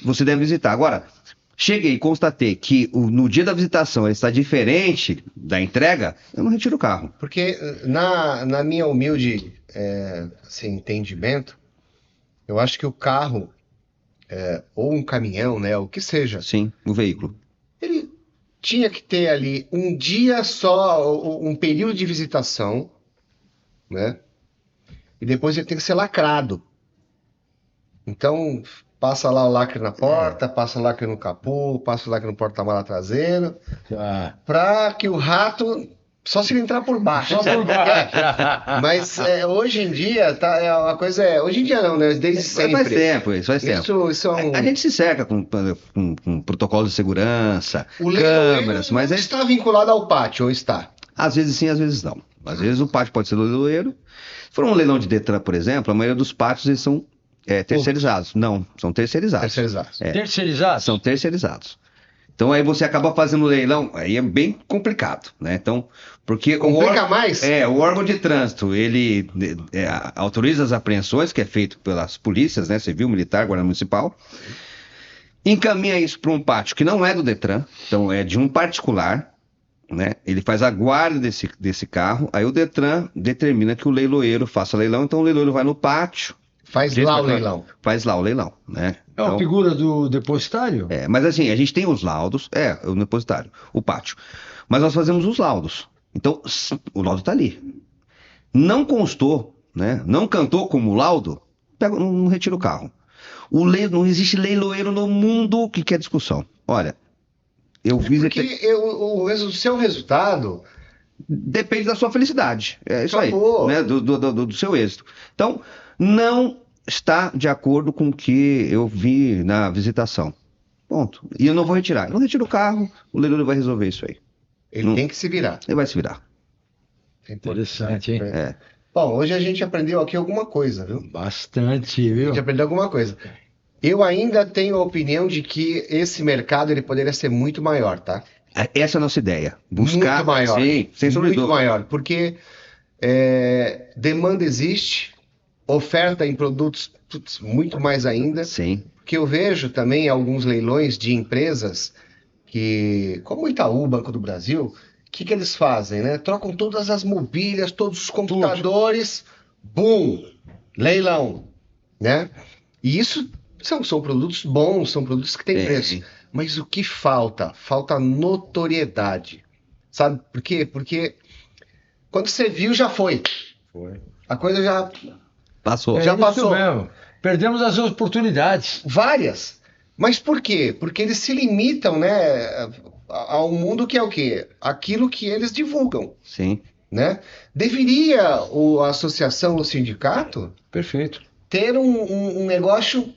Speaker 3: você deve visitar. Agora, cheguei e constatei que no dia da visitação ele está diferente da entrega, eu não retiro o carro.
Speaker 2: Porque na minha humilde entendimento, eu acho que o carro, ou um caminhão, né, o que seja,
Speaker 3: Sim, o veículo.
Speaker 2: ele tinha que ter ali um dia só, um período de visitação, né? E depois ele tem que ser lacrado. Então, passa lá o lacre na porta, passa o lacre no capô, passa o lacre no porta-mala traseiro, para que o rato, só se ele entrar por baixo.
Speaker 1: Só por baixo.
Speaker 2: Mas hoje em dia, uma coisa hoje em dia não, né? Desde sempre.
Speaker 3: Faz tempo isso, faz tempo.
Speaker 2: Isso é um...
Speaker 3: A gente se cerca com protocolo de segurança,
Speaker 2: O leiloeiro
Speaker 3: câmeras,
Speaker 2: não
Speaker 3: mas
Speaker 2: está vinculado ao pátio, ou está?
Speaker 3: às vezes sim, às vezes não. Às vezes o pátio pode ser do leiloeiro. Se for um leilão de Detran, por exemplo, a maioria dos pátios eles são terceirizados. Não, são terceirizados.
Speaker 2: Terceirizados.
Speaker 1: Terceirizados?
Speaker 3: São terceirizados. Então aí você acaba fazendo leilão, aí é bem complicado, né? Então, porque
Speaker 2: Complica mais?
Speaker 3: o órgão de trânsito, ele autoriza as apreensões, que é feito pelas polícias, né? Civil, militar, guarda municipal, encaminha isso para um pátio que não é do Detran, então é de um particular, né? Ele faz a guarda desse carro, aí o Detran determina que o leiloeiro faça leilão, então o leiloeiro vai no pátio,
Speaker 2: Faz lá o leilão.
Speaker 3: faz lá o leilão, né?
Speaker 1: É uma
Speaker 3: Então,
Speaker 1: figura do depositário?
Speaker 3: mas assim, a gente tem os laudos, o depositário, o pátio. Mas nós fazemos os laudos. Então, o laudo está ali. Não constou, né? Não cantou como laudo, não retira o carro. Não existe leiloeiro no mundo que quer discussão. Olha, eu visitei.
Speaker 2: Porque o seu resultado...
Speaker 3: Depende da sua felicidade. É isso
Speaker 2: Acabou.
Speaker 3: aí, né? Do seu êxito. Então, não está de acordo com o que eu vi na visitação. Ponto. E eu não vou retirar. Eu não retiro o carro, o leiloeiro vai resolver isso aí.
Speaker 2: Ele tem que se virar.
Speaker 3: Ele vai se virar.
Speaker 1: Interessante, hein?
Speaker 2: Bom, hoje a gente aprendeu aqui alguma coisa, viu?
Speaker 1: Bastante,
Speaker 2: A
Speaker 1: viu?
Speaker 2: gente aprendeu alguma coisa. Eu ainda tenho a opinião de que esse mercado ele poderia ser muito maior, tá?
Speaker 3: Essa é a nossa ideia. Buscar.
Speaker 2: Muito maior.
Speaker 3: Sim, sem sombra de
Speaker 2: Muito
Speaker 3: dúvida.
Speaker 2: maior. Porque demanda existe, oferta em produtos muito mais ainda.
Speaker 3: Sim.
Speaker 2: Que eu vejo também alguns leilões de empresas que, como o Itaú, Banco do Brasil, o que eles fazem, né? Trocam todas as mobílias, todos os computadores, bum, leilão, né? E isso são produtos bons, são produtos que têm preço. Mas o que falta? Falta notoriedade. Sabe por quê? Porque quando você viu, já foi. A coisa já...
Speaker 3: Passou.
Speaker 2: Já
Speaker 1: Isso
Speaker 2: passou.
Speaker 1: mesmo. Perdemos as oportunidades.
Speaker 2: Várias. Mas por quê? Porque eles se limitam, né, ao mundo que é o quê? Aquilo que eles divulgam,
Speaker 3: Sim.
Speaker 2: né? Deveria a associação, o sindicato,
Speaker 1: Perfeito.
Speaker 2: ter um negócio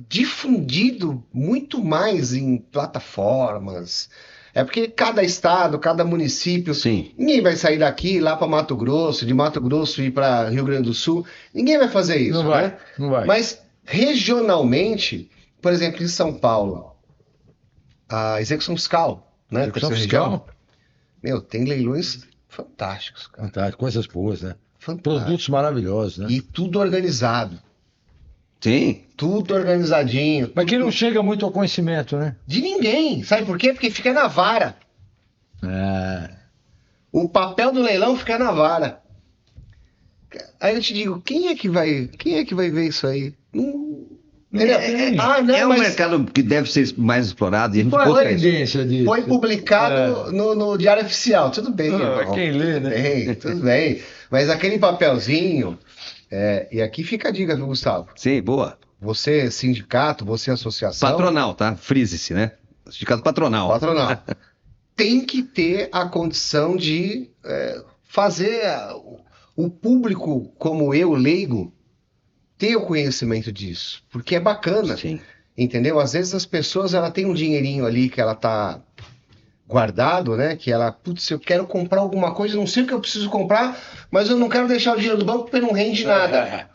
Speaker 2: difundido muito mais em plataformas, É porque cada estado, cada município,
Speaker 3: Sim.
Speaker 2: ninguém vai sair daqui ir lá para Mato Grosso, de Mato Grosso ir para Rio Grande do Sul. Ninguém vai fazer isso,
Speaker 1: Não vai,
Speaker 2: né?
Speaker 1: não vai.
Speaker 2: Mas regionalmente, por exemplo, em São Paulo, a execução fiscal, né?
Speaker 1: Execução
Speaker 2: Terceira
Speaker 1: fiscal,
Speaker 2: região, meu, tem leilões fantásticos, cara.
Speaker 1: fantástico, coisas boas, né?
Speaker 2: Fantástico.
Speaker 1: Produtos maravilhosos, né?
Speaker 2: E tudo organizado.
Speaker 3: Sim.
Speaker 2: Tudo organizadinho.
Speaker 1: Mas que
Speaker 2: tudo-
Speaker 1: não chega muito ao conhecimento, né?
Speaker 2: De ninguém. Sabe por quê? Porque fica na vara.
Speaker 1: É.
Speaker 2: O papel do leilão fica na vara. Aí eu te digo, quem é que vai ver isso aí? Não
Speaker 3: É um mercado que deve ser mais explorado e a gente
Speaker 1: Qual é a
Speaker 3: pouca isso.
Speaker 1: tendência disso?
Speaker 2: Foi publicado no Diário Oficial. Tudo bem, irmão.
Speaker 1: Quem lê, né?
Speaker 2: Bem, tudo bem. Mas aquele papelzinho, e aqui fica a dica, viu, Gustavo?
Speaker 3: Sim, boa.
Speaker 2: Você sindicato, você associação,
Speaker 3: Patronal, tá? Frise-se, né? Sindicato patronal.
Speaker 2: patronal, tem que ter a condição de fazer o público, como eu, leigo, ter o conhecimento disso. Porque é bacana,
Speaker 3: Sim.
Speaker 2: entendeu? Às vezes as pessoas, ela tem um dinheirinho ali que ela tá guardado, né? Que ela, putz, eu quero comprar alguma coisa, não sei o que eu preciso comprar, mas eu não quero deixar o dinheiro do banco porque não rende nada.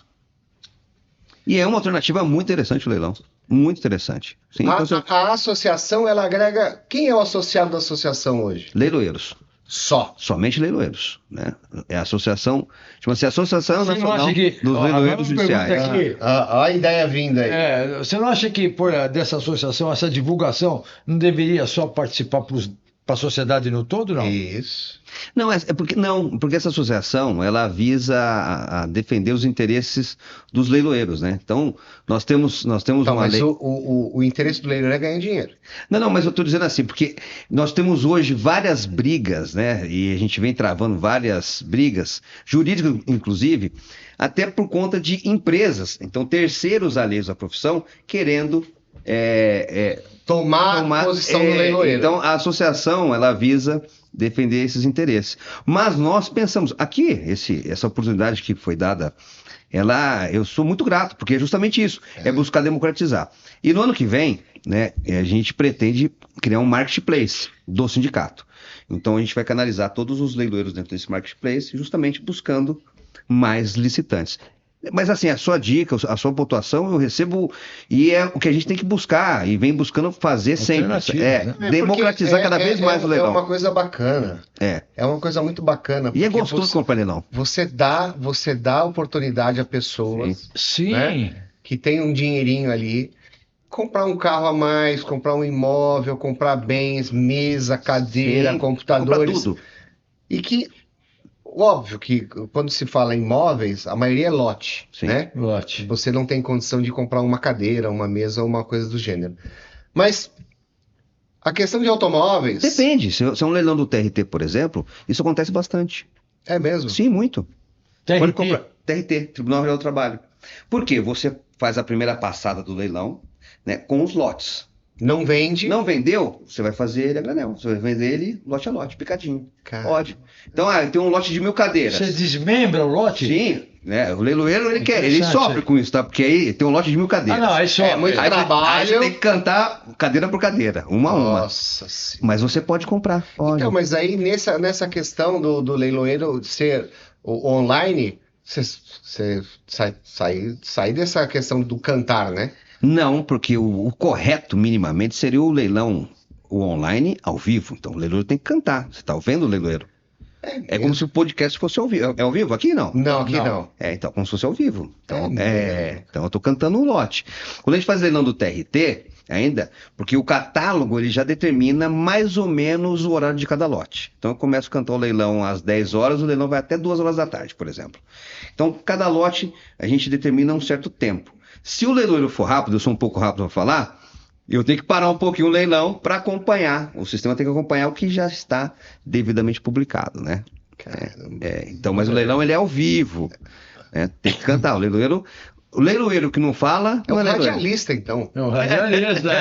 Speaker 3: E é uma alternativa muito interessante o leilão. Muito interessante. Sim, então,
Speaker 2: A associação, ela agrega... Quem é o associado da associação hoje?
Speaker 3: leiloeiros.
Speaker 2: Só.
Speaker 3: Somente leiloeiros, né? É a associação, chama-se Associação
Speaker 1: Você não
Speaker 3: Nacional
Speaker 1: acha que-
Speaker 3: dos
Speaker 1: Ó,
Speaker 3: Leiloeiros
Speaker 1: agora uma pergunta
Speaker 3: Judiciais.
Speaker 1: aqui.
Speaker 2: A ideia vinda aí.
Speaker 1: Você não acha que dessa associação, essa divulgação, não deveria só participar para a sociedade no todo, não?
Speaker 2: Isso.
Speaker 3: Não, porque essa associação ela visa a defender os interesses dos leiloeiros, né? Então, nós temos
Speaker 2: Então,
Speaker 3: uma
Speaker 2: mas
Speaker 3: lei.
Speaker 2: o interesse do leiloeiro é ganhar dinheiro.
Speaker 3: Não, mas eu estou dizendo assim, porque nós temos hoje várias brigas, né? E a gente vem travando várias brigas, jurídicas inclusive, até por conta de empresas. Então, terceiros alheios à profissão querendo
Speaker 2: Tomar a posição do leiloeiro.
Speaker 3: Então, a associação, ela visa defender esses interesses. Mas nós pensamos, aqui, essa oportunidade que foi dada, eu sou muito grato, porque é justamente isso, é buscar democratizar. E no ano que vem, né, a gente pretende criar um marketplace do sindicato. Então, a gente vai canalizar todos os leiloeiros dentro desse marketplace, justamente buscando mais licitantes. Mas assim, a sua dica, a sua pontuação eu recebo e é o que a gente tem que buscar e vem buscando fazer sempre.
Speaker 1: Alternativas, né?
Speaker 3: Democratizar cada vez mais o leilão.
Speaker 2: É uma coisa bacana.
Speaker 3: É.
Speaker 2: É uma coisa muito bacana.
Speaker 3: E é
Speaker 2: porque
Speaker 3: gostoso comprar leilão.
Speaker 2: Você dá oportunidade a pessoas
Speaker 1: Sim.
Speaker 2: né, que tem um dinheirinho ali, comprar um carro a mais, comprar um imóvel, comprar bens, mesa, cadeira,
Speaker 3: Sim,
Speaker 2: computadores.
Speaker 3: comprar tudo.
Speaker 2: E que, óbvio que quando se fala em imóveis, a maioria é lote,
Speaker 3: Sim.
Speaker 2: né?
Speaker 1: Lote.
Speaker 2: Você não tem condição de comprar uma cadeira, uma mesa ou uma coisa do gênero. Mas a questão de automóveis...
Speaker 3: Depende. Se é um leilão do TRT, por exemplo, isso acontece bastante.
Speaker 2: É mesmo?
Speaker 3: Sim, muito.
Speaker 1: TRT.
Speaker 3: Pode comprar. TRT, Tribunal Regional do Trabalho. Por quê? Você faz a primeira passada do leilão, né, com os lotes.
Speaker 2: Não vende?
Speaker 3: Não vendeu, você vai fazer ele a granel. Você vai vender ele lote a lote, picadinho.
Speaker 2: Cara.
Speaker 3: Pode. Então, tem um lote de 1000 cadeiras.
Speaker 1: Você desmembra o lote?
Speaker 3: Sim, né? O leiloeiro ele
Speaker 1: Interessante.
Speaker 3: sofre com isso, tá? Porque aí tem um lote de 1000
Speaker 1: Ah,
Speaker 3: cadeiras.
Speaker 1: não, aí só.
Speaker 2: É muito
Speaker 3: Aí
Speaker 2: trabalho.
Speaker 3: você tem que cantar cadeira por cadeira, uma a uma.
Speaker 2: Nossa Senhora.
Speaker 3: Mas você pode comprar. Pode.
Speaker 2: Então, mas aí nessa questão do leiloeiro ser online, você sai dessa questão do cantar, né?
Speaker 3: Não, porque o correto minimamente seria o leilão o online ao vivo. Então o leiloeiro tem que cantar. Você está ouvindo o leiloeiro? É como se o podcast fosse ao vivo. É ao vivo? Aqui não.
Speaker 2: Não, aqui não.
Speaker 3: Então, como se fosse ao vivo. Então,
Speaker 2: É
Speaker 3: então eu estou cantando um lote. Quando a gente faz leilão do TRT, ainda, porque o catálogo ele já determina mais ou menos o horário de cada lote. Então eu começo a cantar o leilão às 10 horas, o leilão vai até 2 horas da tarde, por exemplo. Então, cada lote a gente determina um certo tempo. Se o leiloeiro for rápido, eu sou um pouco rápido para falar, eu tenho que parar um pouquinho o leilão para acompanhar. O sistema tem que acompanhar o que já está devidamente publicado, né? Então, mas o leilão ele é ao vivo. Tem que cantar. O leiloeiro que não fala
Speaker 2: É um
Speaker 3: não é leiloeiro.
Speaker 2: radialista, então.
Speaker 1: É um radialista,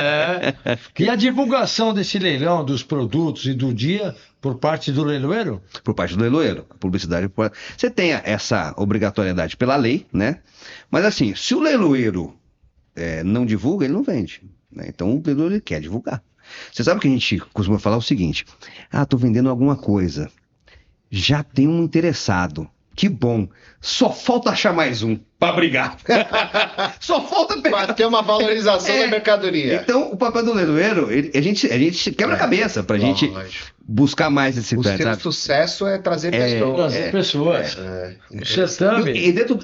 Speaker 1: E a divulgação desse leilão, dos produtos e do dia, por parte do leiloeiro?
Speaker 3: Por parte do leiloeiro. A publicidade. Você tem essa obrigatoriedade pela lei, né? Mas assim, se o leiloeiro não divulga, ele não vende. Né? Então o leiloeiro ele quer divulgar. Você sabe que a gente costuma falar o seguinte: ah, tô vendendo alguma coisa. Já tem um interessado. Que bom. Só falta achar mais um para brigar. Ssó falta pegar.
Speaker 2: Para ter uma valorização da mercadoria.
Speaker 3: Então, o papel do leiloeiro, a gente quebra a cabeça pra gente buscar mais esse
Speaker 2: O
Speaker 3: pé,
Speaker 2: seu
Speaker 3: sabe?
Speaker 2: sucesso é trazer pessoas.
Speaker 1: Trazer pessoas. Você também.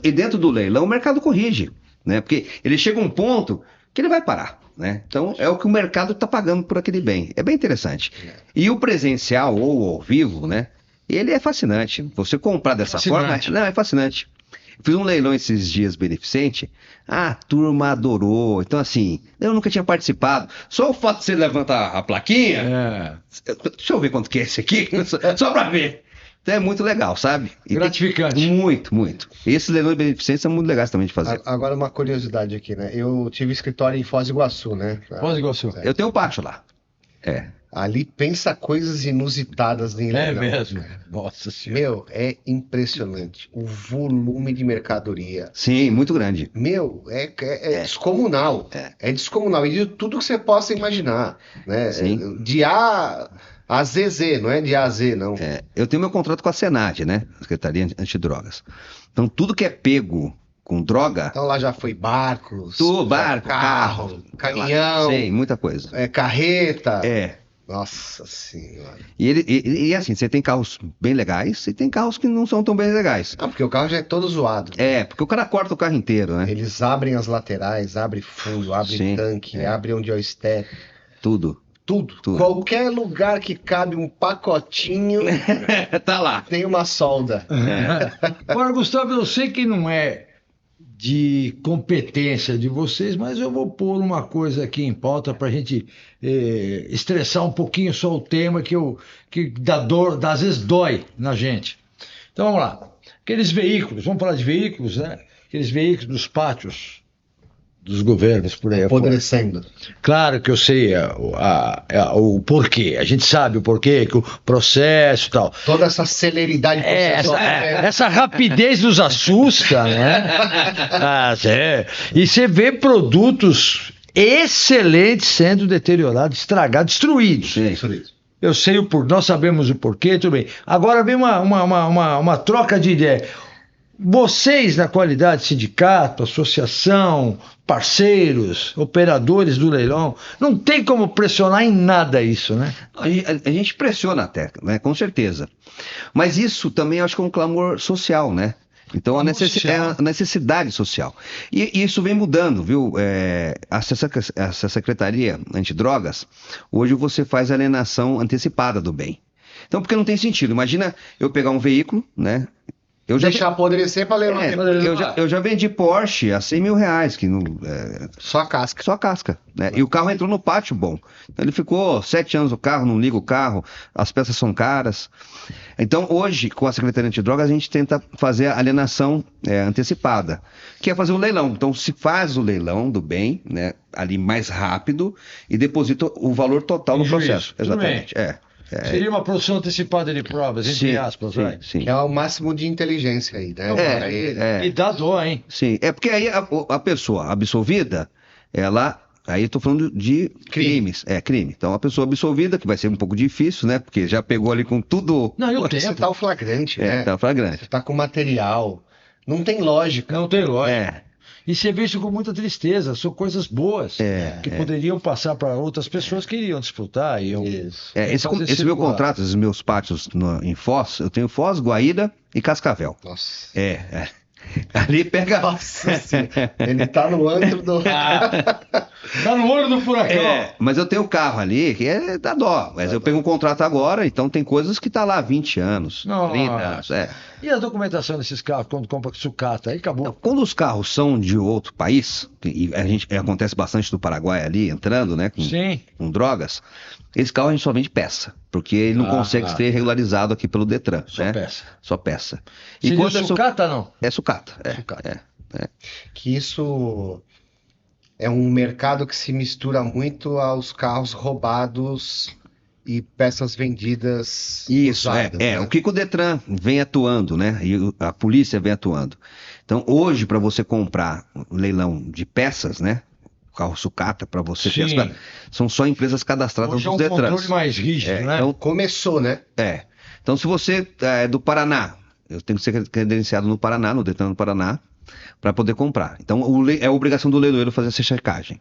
Speaker 3: E dentro do leilão, o mercado corrige, né? Porque ele chega a um ponto que ele vai parar, né? Então, é o que o mercado está pagando por aquele bem. É bem interessante. E o presencial ou ao vivo, né? Ele é fascinante. Você comprar dessa forma, não, é fascinante. Fiz um leilão esses dias beneficente, a turma adorou. Então, assim, eu nunca tinha participado. Só o fato de você levantar a plaquinha, deixa eu ver quanto que é esse aqui, só para ver. Então é muito legal, sabe?
Speaker 1: Gratificante.
Speaker 3: Muito, muito. E esses leilões beneficentes são muito legais também de fazer.
Speaker 2: Agora uma curiosidade aqui, né? Eu tive escritório em Foz do Iguaçu, né?
Speaker 1: Foz do Iguaçu.
Speaker 3: Eu tenho um pátio lá.
Speaker 2: Ali pensa coisas inusitadas em
Speaker 1: É
Speaker 2: leilão.
Speaker 1: mesmo. Nossa Senhora.
Speaker 2: Meu, é impressionante. O volume de mercadoria.
Speaker 3: Sim, muito grande.
Speaker 2: Meu, é descomunal. É descomunal. E de tudo que você possa imaginar. Né?
Speaker 3: Sim.
Speaker 2: De A a ZZ, não é de A a Z, não.
Speaker 3: Eu tenho meu contrato com a Senad, né? Secretaria Antidrogas. Então, tudo que é pego com droga...
Speaker 2: Então lá já foi barcos,
Speaker 3: barco,
Speaker 2: carro, caminhão,
Speaker 3: Sim, muita coisa.
Speaker 2: Carreta.
Speaker 3: É.
Speaker 2: Nossa Senhora.
Speaker 3: E assim, você tem carros bem legais e tem carros que não são tão bem legais.
Speaker 2: Ah, porque o carro já é todo zoado.
Speaker 3: Porque o cara corta o carro inteiro, né?
Speaker 2: Eles abrem as laterais, abrem fundo, abrem tanque, abrem onde é o step.
Speaker 3: Tudo.
Speaker 2: Tudo. Qualquer lugar que cabe um pacotinho
Speaker 3: tá lá.
Speaker 2: tem uma solda.
Speaker 1: Agora, Gustavo, eu sei que não é de competência de vocês, mas eu vou pôr uma coisa aqui em pauta para a gente estressar um pouquinho só o tema que dá dor, às vezes dói na gente. Então vamos lá. Aqueles veículos, vamos falar de veículos, né? Aqueles veículos dos pátios dos governos por aí.
Speaker 2: Apodrecendo.
Speaker 1: Claro que eu sei o porquê. A gente sabe o porquê, que o processo e tal.
Speaker 2: Toda essa celeridade processual.
Speaker 1: Essa rapidez nos assusta, né? E você vê produtos excelentes sendo deteriorados, estragados, destruídos.
Speaker 3: Sim.
Speaker 1: Eu sei nós sabemos o porquê, tudo bem. Agora vem uma troca de ideia. Vocês, na qualidade de sindicato, associação, parceiros, operadores do leilão, não tem como pressionar em nada isso, né?
Speaker 3: A gente pressiona até, né? Com certeza. Mas isso também acho que é um clamor social, né? Então a necessidade social. E isso vem mudando, viu? Essa Secretaria Antidrogas, hoje você faz alienação antecipada do bem. Então, porque não tem sentido. Imagina eu pegar um veículo, né?
Speaker 2: Deixar apodrecer para levar.
Speaker 3: Eu já vendi Porsche a 100 mil reais.
Speaker 2: Só a casca.
Speaker 3: Só a casca. Né? E o carro entrou no pátio bom. Então, ele ficou 7 anos no carro, não liga o carro, as peças são caras. Então, hoje, com a Secretaria Antidrogas, a gente tenta fazer a alienação antecipada, que é fazer um leilão. Então, se faz o leilão do bem, né, ali mais rápido, e deposita o valor total no processo. Exatamente.
Speaker 1: Seria uma produção antecipada de provas, entre aspas, vai.
Speaker 3: Sim.
Speaker 2: Que é o máximo de inteligência aí, né?
Speaker 1: E dá dó, hein?
Speaker 3: Sim, porque aí a pessoa absolvida, ela... Aí eu tô falando de crimes. Crime. Então, a pessoa absolvida, que vai ser um pouco difícil, né? Porque já pegou ali com tudo...
Speaker 1: Não,
Speaker 2: você tá o flagrante, né?
Speaker 3: Tá o flagrante.
Speaker 2: Você tá com material. Não tem lógica.
Speaker 1: Não tem lógica. E você vê isso com muita tristeza, são coisas boas que poderiam passar para outras pessoas que iriam disputar.
Speaker 3: Esse meu contrato, esses meus pátios em Foz, eu tenho Foz, Guaíra e Cascavel.
Speaker 2: Nossa.
Speaker 3: Ali pega...
Speaker 2: Nossa senhora. Ele tá no antro do...
Speaker 1: Tá no olho do furacão.
Speaker 3: Mas eu tenho um carro ali que dá dó. Mas eu pego um contrato agora, então tem coisas que tá lá há 20 anos, 30 anos.
Speaker 1: E a documentação desses carros quando compra sucata? Aí acabou.
Speaker 3: Então, quando os carros são de outro país, e acontece bastante do Paraguai ali, entrando, né, com drogas, esse carro a gente só vende peça, porque ele não consegue ser regularizado aqui pelo Detran. Só peça.
Speaker 1: E quando é sucata, não?
Speaker 3: É sucata.
Speaker 2: Que isso é um mercado que se mistura muito aos carros roubados e peças vendidas.
Speaker 3: Isso,
Speaker 2: usadas, né?
Speaker 3: O que o Detran vem atuando, né? E a polícia vem atuando. Então, hoje, para você comprar um leilão de peças, né? carro sucata para você
Speaker 1: Sim.
Speaker 3: ter são só empresas cadastradas
Speaker 1: Hoje é
Speaker 3: nos
Speaker 1: um
Speaker 3: Detrans.
Speaker 1: controle mais rígido, né?
Speaker 3: Então,
Speaker 2: Começou, né?
Speaker 3: então, se você é do Paraná, eu tenho que ser credenciado no Paraná, no Detran do Paraná, para poder comprar. Então, é a obrigação do leiloeiro fazer essa checagem.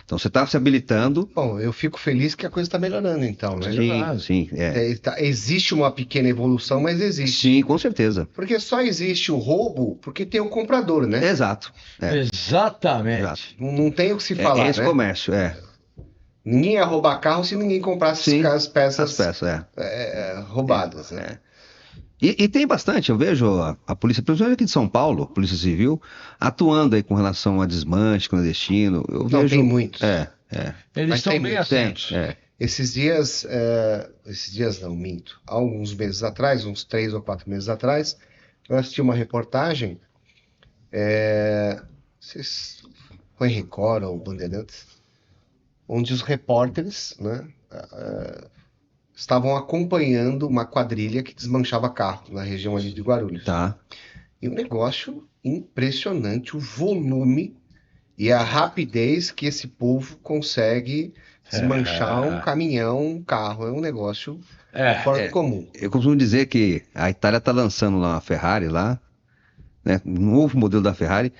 Speaker 3: Então, você está se habilitando.
Speaker 2: Bom, eu fico feliz que a coisa está melhorando, então, né?
Speaker 3: Sim.
Speaker 2: Existe uma pequena evolução, mas existe.
Speaker 3: Sim, com certeza.
Speaker 2: Porque só existe o roubo porque tem o comprador, né?
Speaker 3: Exato.
Speaker 1: Exatamente.
Speaker 2: Não tem o que se falar,
Speaker 3: Esse
Speaker 2: né?
Speaker 3: comércio,
Speaker 2: Ninguém ia roubar carro se ninguém comprasse
Speaker 3: Sim,
Speaker 2: as peças, roubadas,
Speaker 3: É,
Speaker 2: né?
Speaker 3: E tem bastante, eu vejo a polícia, principalmente aqui de São Paulo, Polícia Civil, atuando aí com relação a desmanche clandestino. Eu
Speaker 2: Não,
Speaker 3: vejo.
Speaker 2: tem muitos.
Speaker 1: Eles
Speaker 2: Mas
Speaker 1: estão
Speaker 2: tem
Speaker 1: bem
Speaker 2: muito,
Speaker 1: atentos.
Speaker 2: Esses dias não, minto. Há alguns meses atrás, uns 3 ou 4 meses atrás, eu assisti uma reportagem, foi em Record ou Bandeirantes, onde os repórteres, né, estavam acompanhando uma quadrilha que desmanchava carro na região ali de Guarulhos.
Speaker 3: Tá.
Speaker 2: E um negócio impressionante, o volume e a rapidez que esse povo consegue desmanchar um caminhão, um carro. É um negócio fora do comum.
Speaker 3: Eu costumo dizer que a Itália está lançando lá uma Ferrari lá, né, um novo modelo da Ferrari,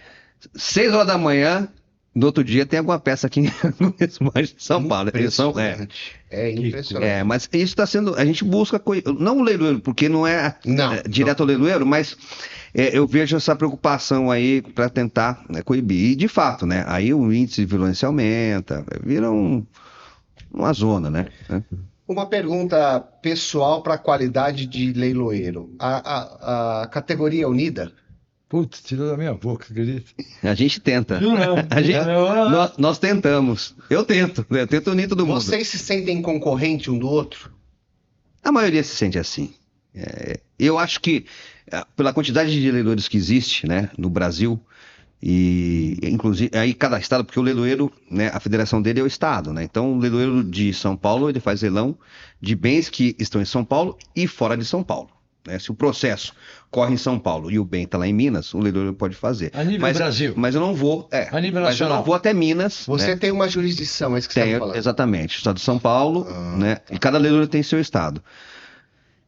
Speaker 3: 6 horas da manhã, no outro dia tem alguma peça aqui no desmanche de São Paulo.
Speaker 2: Impressionante. É impressionante.
Speaker 3: Mas isso está sendo. A gente busca. Não o leiloeiro, porque não é direto ao leiloeiro, mas eu vejo essa preocupação aí para tentar coibir. E de fato, né? Aí o índice de violência aumenta, vira uma zona, né?
Speaker 2: Uma pergunta pessoal para a qualidade de leiloeiro. A categoria unida?
Speaker 1: Putz, tirou da minha boca, acredita?
Speaker 3: A gente tenta. Nós tentamos. Eu tento unir todo mundo.
Speaker 2: Vocês se sentem concorrente um do outro?
Speaker 3: A maioria se sente assim. Eu acho que, pela quantidade de leiloeiros que existe, né, no Brasil, e inclusive aí cada estado, porque o leiloeiro, né, a federação dele é o estado, né? Então o leiloeiro de São Paulo, ele faz leilão de bens que estão em São Paulo e fora de São Paulo. Se o processo corre em São Paulo e o bem está lá em Minas, o leiloeiro pode fazer.
Speaker 1: A nível Brasil.
Speaker 3: Mas eu não vou.
Speaker 1: A nível
Speaker 3: mas eu
Speaker 1: nacional.
Speaker 3: não vou até Minas.
Speaker 2: Você tem uma jurisdição, é isso que você está falando.
Speaker 3: Exatamente, o estado de São Paulo, né? E cada leiloeiro tem seu estado.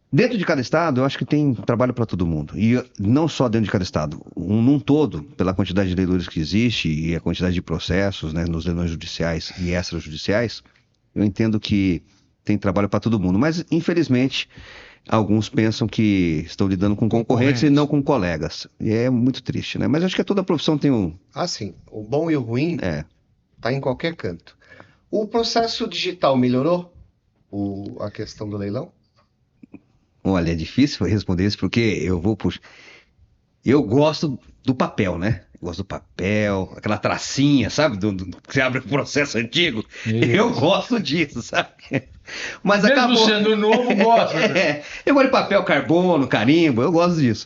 Speaker 3: Dentro de cada estado, eu acho que tem trabalho para todo mundo. E não só dentro de cada estado, num todo, pela quantidade de leiloeiros que existe e a quantidade de processos, né, nos leilões judiciais e extrajudiciais, eu entendo que tem trabalho para todo mundo. Mas, infelizmente, alguns pensam que estão lidando com concorrentes e não com colegas. E é muito triste, né? Mas acho que toda profissão tem um...
Speaker 2: sim. O bom e o ruim tá em qualquer canto. O processo digital melhorou a questão do leilão?
Speaker 3: Olha, é difícil responder isso porque eu gosto do papel, né? Eu gosto do papel, aquela tracinha, sabe? Que você abre um processo antigo. Isso. Eu gosto disso, sabe? Mas
Speaker 1: mesmo
Speaker 3: acabou...
Speaker 1: sendo novo, gosta. Né?
Speaker 3: Eu gosto de papel, carbono, carimbo, eu gosto disso.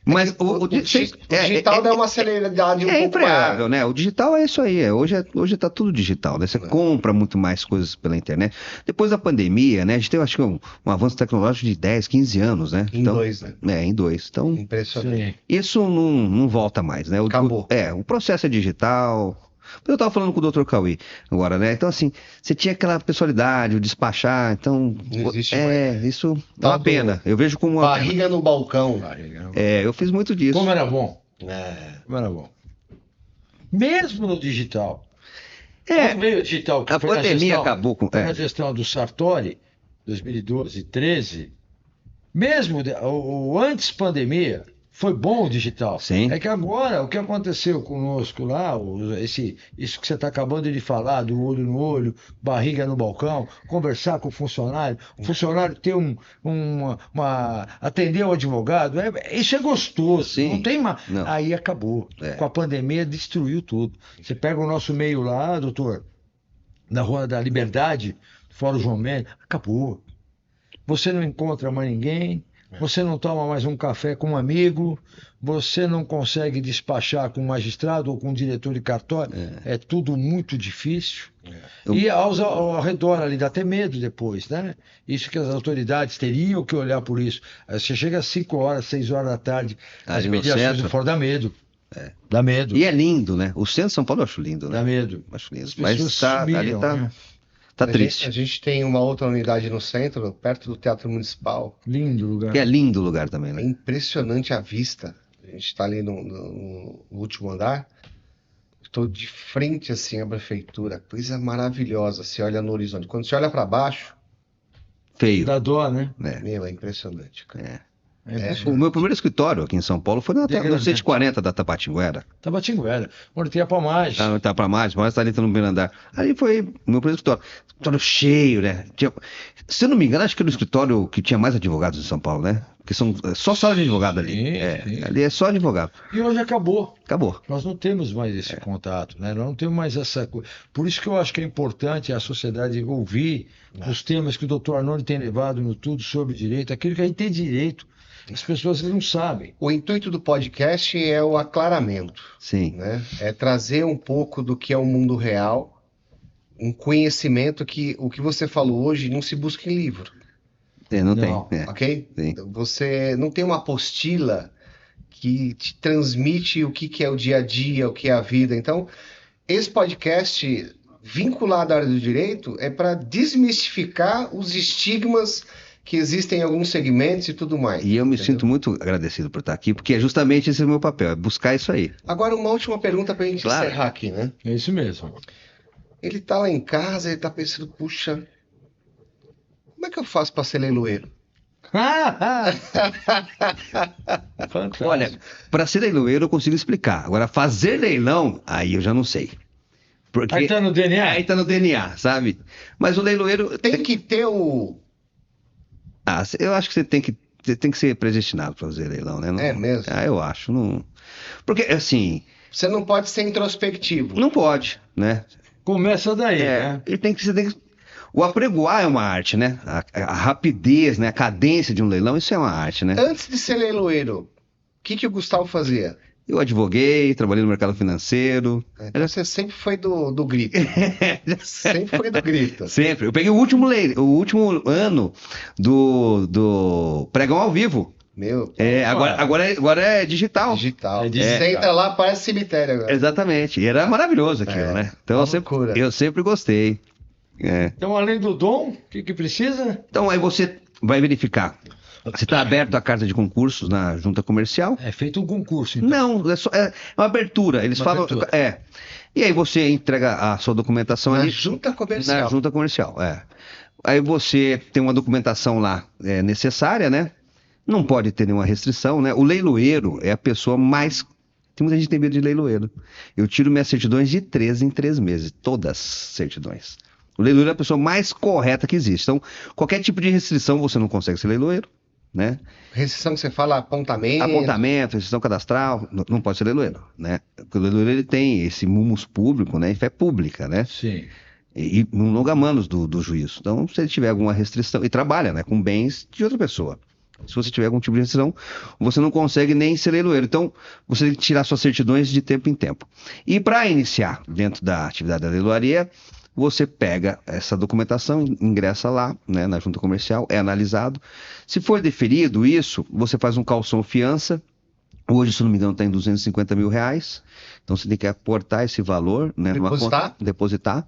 Speaker 3: Mas
Speaker 2: o digital dá uma celeridade um pouco
Speaker 3: infreável, né? O digital é isso aí. Hoje está tudo digital, né? Você compra muito mais coisas pela internet. Depois da pandemia, né? A gente teve, acho que, um avanço tecnológico de 10, 15 anos, né?
Speaker 2: Em 2, né?
Speaker 3: Em 2. Então,
Speaker 2: impressionante.
Speaker 3: Isso não volta mais, né?
Speaker 2: Acabou.
Speaker 3: O processo é digital. Eu estava falando com o Dr. Cauê agora, né? Então, assim, você tinha aquela pessoalidade, o despachar, então...
Speaker 2: Não existe mais.
Speaker 3: Isso dá uma pena. Eu vejo como uma
Speaker 2: barriga no balcão.
Speaker 3: Eu fiz muito disso.
Speaker 1: Como era bom. Como era bom. Mesmo no digital. Quando veio o digital, que
Speaker 3: a pandemia acabou com...
Speaker 1: a gestão do Sartori, 2012, 2013, mesmo o antes pandemia... Foi bom o digital.
Speaker 3: Sim.
Speaker 1: É que agora, o que aconteceu conosco lá, isso que você está acabando de falar, do olho no olho, barriga no balcão, conversar com o funcionário ter atender o advogado, isso é gostoso.
Speaker 3: Sim.
Speaker 1: Não tem mais. Aí acabou. Com a pandemia destruiu tudo. Você pega o nosso meio lá, doutor, na Rua da Liberdade, Fórum João Mendes, acabou. Você não encontra mais ninguém. Você não toma mais um café com um amigo, você não consegue despachar com um magistrado ou com um diretor de cartório, é tudo muito difícil. E ao redor ali dá até medo depois, né? Isso que as autoridades teriam que olhar por isso. Você chega às 5 horas, 6 horas da tarde, as mediações do fora dá medo. Dá medo.
Speaker 3: E é lindo, né? O centro de São Paulo eu acho lindo, né?
Speaker 1: Dá medo.
Speaker 3: Acho lindo.
Speaker 1: As pessoas
Speaker 3: Ali
Speaker 1: sumiram,
Speaker 3: tá,
Speaker 1: né?
Speaker 3: tá
Speaker 2: A
Speaker 3: triste.
Speaker 2: gente tem uma outra unidade no centro, perto do Teatro Municipal.
Speaker 1: Lindo lugar.
Speaker 3: Que é lindo o lugar também,
Speaker 2: É
Speaker 3: né?
Speaker 2: impressionante a vista. A gente está ali no último andar. Estou de frente assim à prefeitura. Coisa maravilhosa. Você olha no horizonte. Quando você olha para baixo,
Speaker 3: Feio.
Speaker 1: Dá dó, né?
Speaker 3: É.
Speaker 2: meu, é impressionante, cara.
Speaker 3: É.
Speaker 1: É
Speaker 3: O
Speaker 1: impressionante.
Speaker 3: meu primeiro escritório aqui em São Paulo foi no
Speaker 1: Degradante.
Speaker 3: 140 da Tabatinguera.
Speaker 1: Tabatinguera, onde tem a Palmagem.
Speaker 3: Tá pra mais, mas tá ali no primeiro andar. Ali foi o meu primeiro escritório. Escritório cheio, né? Se eu não me engano, acho que era o escritório que tinha mais advogados em São Paulo, né? Porque são só sala de advogado ali.
Speaker 1: Sim.
Speaker 3: Ali é só advogado.
Speaker 1: E hoje acabou.
Speaker 3: Acabou.
Speaker 1: Nós não temos mais esse contato, né? Nós não temos mais essa coisa. Por isso que eu acho que é importante a sociedade ouvir os temas que o doutor Arnone tem levado no Tudo sobre Direito, aquilo que a gente tem direito. As pessoas não sabem.
Speaker 2: O intuito do podcast é o aclaramento,
Speaker 3: Sim.
Speaker 2: né? É trazer um pouco do que é o mundo real, um conhecimento que o que você falou hoje não se busca em livro,
Speaker 3: Não
Speaker 1: Não.
Speaker 3: tem.
Speaker 2: ok?
Speaker 3: Sim.
Speaker 2: Você não tem uma apostila que te transmite o que é o dia a dia, o que é a vida. Então, esse podcast vinculado à área do direito é para desmistificar os estigmas que existem em alguns segmentos e tudo mais.
Speaker 3: E eu me
Speaker 2: entendeu?
Speaker 3: sinto muito agradecido por estar aqui, porque é justamente esse o meu papel, é buscar isso aí.
Speaker 2: Agora, uma última pergunta para a gente
Speaker 3: Claro.
Speaker 2: encerrar aqui, né?
Speaker 1: É isso mesmo.
Speaker 2: Ele tá lá em casa, ele tá pensando, puxa, como é que eu faço para ser leiloeiro?
Speaker 1: Fantástico.
Speaker 3: Olha, para ser leiloeiro eu consigo explicar. Agora, fazer leilão, aí eu já não sei. Porque
Speaker 1: Aí tá no DNA?
Speaker 3: Aí tá no DNA, sabe? Mas o leiloeiro
Speaker 2: Tem que ter o...
Speaker 3: eu acho que você tem que ser predestinado para fazer leilão, né? Não-
Speaker 2: É mesmo?
Speaker 3: Eu acho, não. Porque assim,
Speaker 2: Você não pode ser introspectivo.
Speaker 3: não pode, né?
Speaker 1: Começa daí, né?
Speaker 3: Ele tem que o apregoar é uma arte, né? A rapidez, né? A cadência de um leilão, isso é uma arte, né?
Speaker 2: Antes de ser leiloeiro, o que o Gustavo fazia?
Speaker 3: Eu advoguei, trabalhei no mercado financeiro.
Speaker 2: Então você sempre foi do grito. Sempre foi do grito.
Speaker 3: Sempre. Eu peguei o último ano do pregão ao vivo.
Speaker 2: Meu,
Speaker 3: Agora é digital.
Speaker 2: digital.
Speaker 1: É digital.
Speaker 2: Você entra lá, parece cemitério agora.
Speaker 3: Exatamente. E era maravilhoso aquilo, né? Então
Speaker 2: uma loucura.
Speaker 3: eu sempre gostei. É.
Speaker 1: Então, além do dom, o que precisa?
Speaker 3: Então aí você vai verificar. Você está aberto à carta de concursos na junta comercial?
Speaker 1: É feito um concurso, então.
Speaker 3: Não, é uma abertura. Eles
Speaker 1: Uma
Speaker 3: falam.
Speaker 1: abertura.
Speaker 3: E aí você entrega a sua documentação
Speaker 2: Na
Speaker 3: ali.
Speaker 2: junta comercial.
Speaker 3: Na junta comercial, é. Aí você tem uma documentação lá necessária, né? Não pode ter nenhuma restrição, né? O leiloeiro é a pessoa mais. Tem muita gente que tem medo de leiloeiro. Eu tiro minhas certidões de 3 em 3 meses, todas as certidões. O leiloeiro é a pessoa mais correta que existe. Então, qualquer tipo de restrição você não consegue ser leiloeiro, né?
Speaker 2: Restrição que você fala, apontamento.
Speaker 3: Apontamento, restrição cadastral, não pode ser leiloeiro, né? Porque o leiloeiro ele tem esse mumus público, né? E fé pública, né?
Speaker 1: Sim.
Speaker 3: E não longamanos do juízo. Então, se ele tiver alguma restrição, e trabalha, né? Com bens de outra pessoa. Se você tiver algum tipo de restrição, você não consegue nem ser leiloeiro. Então, você tem que tirar suas certidões de tempo em tempo. E para iniciar dentro da atividade da leiloaria, você pega essa documentação, ingressa lá, né, na junta comercial, é analisado. Se for deferido isso, você faz um calção fiança. Hoje, se não me engano, está em R$250 mil. Então, você tem que aportar esse valor, né, numa
Speaker 2: Depositar?
Speaker 3: conta, depositar.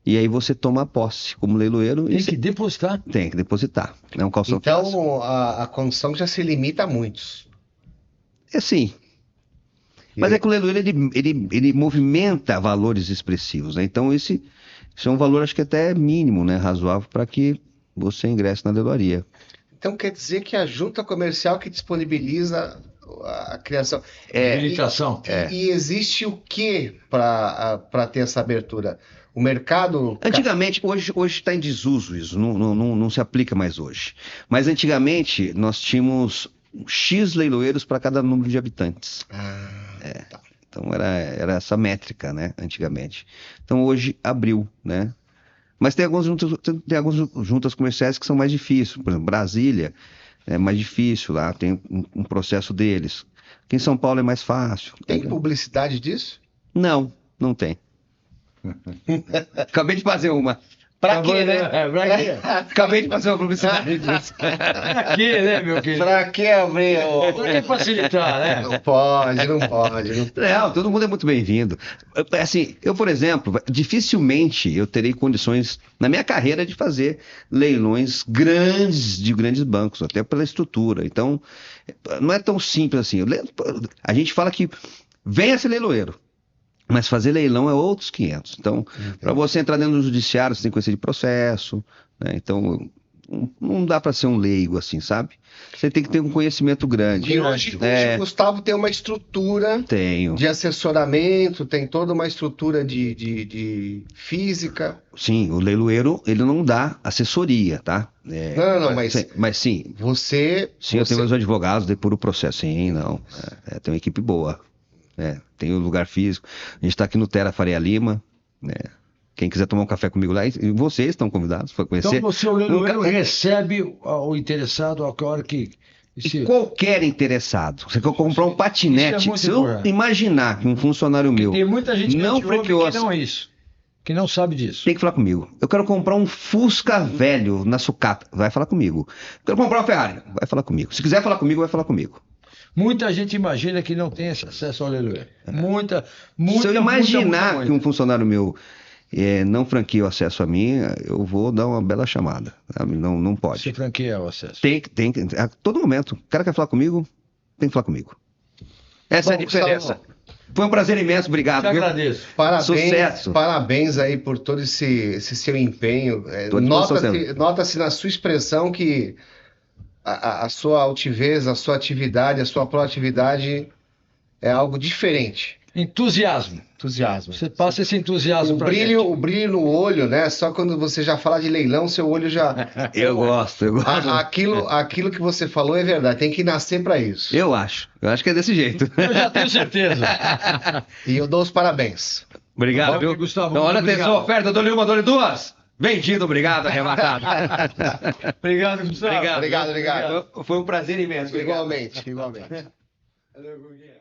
Speaker 3: E aí você toma posse como leiloeiro.
Speaker 1: Tem
Speaker 3: e
Speaker 1: que depositar.
Speaker 3: tem que depositar. É um calção fiança.
Speaker 2: Então, a condição já se limita a muitos.
Speaker 3: É sim. Mas é que o leiloeiro ele movimenta valores expressivos, né? Então isso é um valor, acho que até mínimo, né? Razoável para que você ingresse na leiloaria.
Speaker 2: Então, quer dizer que a junta comercial que disponibiliza a criação.
Speaker 1: Habilitação.
Speaker 2: E existe o que para ter essa abertura? O mercado.
Speaker 3: Antigamente, hoje está em desuso isso, não se aplica mais hoje. Mas antigamente nós tínhamos X leiloeiros para cada número de habitantes.
Speaker 2: Tá.
Speaker 3: Então era essa métrica, né? Antigamente. Então hoje abriu, né? Mas tem algumas juntas comerciais que são mais difíceis. Por exemplo, Brasília é mais difícil lá, tem um processo deles. Aqui em São Paulo é mais fácil.
Speaker 2: Tem publicidade disso?
Speaker 3: Não tem. Acabei de fazer uma.
Speaker 2: Pra quê, né?
Speaker 1: Pra quê?
Speaker 3: Acabei de fazer uma publicidade disso.
Speaker 1: Pra quê, né, meu querido?
Speaker 2: Pra que abrir
Speaker 1: Pra que facilitar, né?
Speaker 2: Não pode, não pode.
Speaker 3: Não, todo mundo é muito bem-vindo. Assim, eu, por exemplo, dificilmente eu terei condições na minha carreira de fazer leilões grandes de grandes bancos, até pela estrutura. Então, não é tão simples assim. A gente fala que venha ser leiloeiro. Mas fazer leilão é outros 500. Então, para você entrar dentro do judiciário, você tem que conhecer de processo, né? Então, não dá para ser um leigo assim, sabe? Você tem que ter um conhecimento grande.
Speaker 2: E hoje o Gustavo tem uma estrutura
Speaker 3: Tenho.
Speaker 2: de assessoramento, tem toda uma estrutura de física.
Speaker 3: Sim, o leiloeiro, ele não dá assessoria, tá?
Speaker 2: Não,
Speaker 3: Mas sim.
Speaker 2: Você...
Speaker 3: Sim, eu tenho meus advogados, depuro o processo. Sim, não. Tem uma equipe boa. Tem o lugar físico. A gente está aqui no Terra Faria Lima, né? Quem quiser tomar um café comigo lá, e vocês estão convidados para conhecer.
Speaker 1: Então você, o leiloeiro, recebe o interessado a hora que...
Speaker 3: E qualquer interessado. Você quer comprar um patinete, se eu imaginar que um funcionário meu
Speaker 1: tem muita gente que
Speaker 3: não frequeou
Speaker 1: que não é isso, que não sabe disso.
Speaker 3: Tem que falar comigo. Eu quero comprar um Fusca velho na sucata. Vai falar comigo. Eu quero comprar uma Ferrari. Vai falar comigo. Se quiser falar comigo, vai falar comigo.
Speaker 1: Muita gente imagina que não tem esse acesso ao leiloeiro.
Speaker 3: Se eu imaginar que um funcionário meu não franqueia o acesso a mim, eu vou dar uma bela chamada. Não pode.
Speaker 1: Se franqueia o acesso.
Speaker 3: Tem, a todo momento. O cara quer falar comigo, tem que falar comigo. Essa é a diferença.
Speaker 2: Gustavo,
Speaker 3: foi um prazer imenso, obrigado.
Speaker 1: Eu agradeço.
Speaker 2: Parabéns,
Speaker 3: Sucesso.
Speaker 2: Parabéns aí por todo esse seu empenho. Nota-se na sua expressão que a sua altivez, a sua atividade, a sua proatividade é algo diferente.
Speaker 1: Entusiasmo. Você passa esse entusiasmo
Speaker 2: O brilho no olho, né? Só quando você já fala de leilão, seu olho já...
Speaker 3: Eu gosto.
Speaker 2: Aquilo que você falou é verdade. Tem que nascer para isso.
Speaker 3: Eu acho que é desse jeito.
Speaker 1: Eu já tenho certeza.
Speaker 2: E eu dou os parabéns.
Speaker 3: Obrigado,
Speaker 1: Bom,
Speaker 3: viu?
Speaker 1: Gustavo,
Speaker 3: Então, olha,
Speaker 1: obrigado.
Speaker 3: atenção, oferta, dou-lhe uma, dou-lhe duas. Vendido, obrigado, arrebatado.
Speaker 1: Obrigado, Gustavo.
Speaker 2: Obrigado.
Speaker 3: Foi um prazer imenso.
Speaker 2: Igualmente.
Speaker 1: Valeu, Guguinha.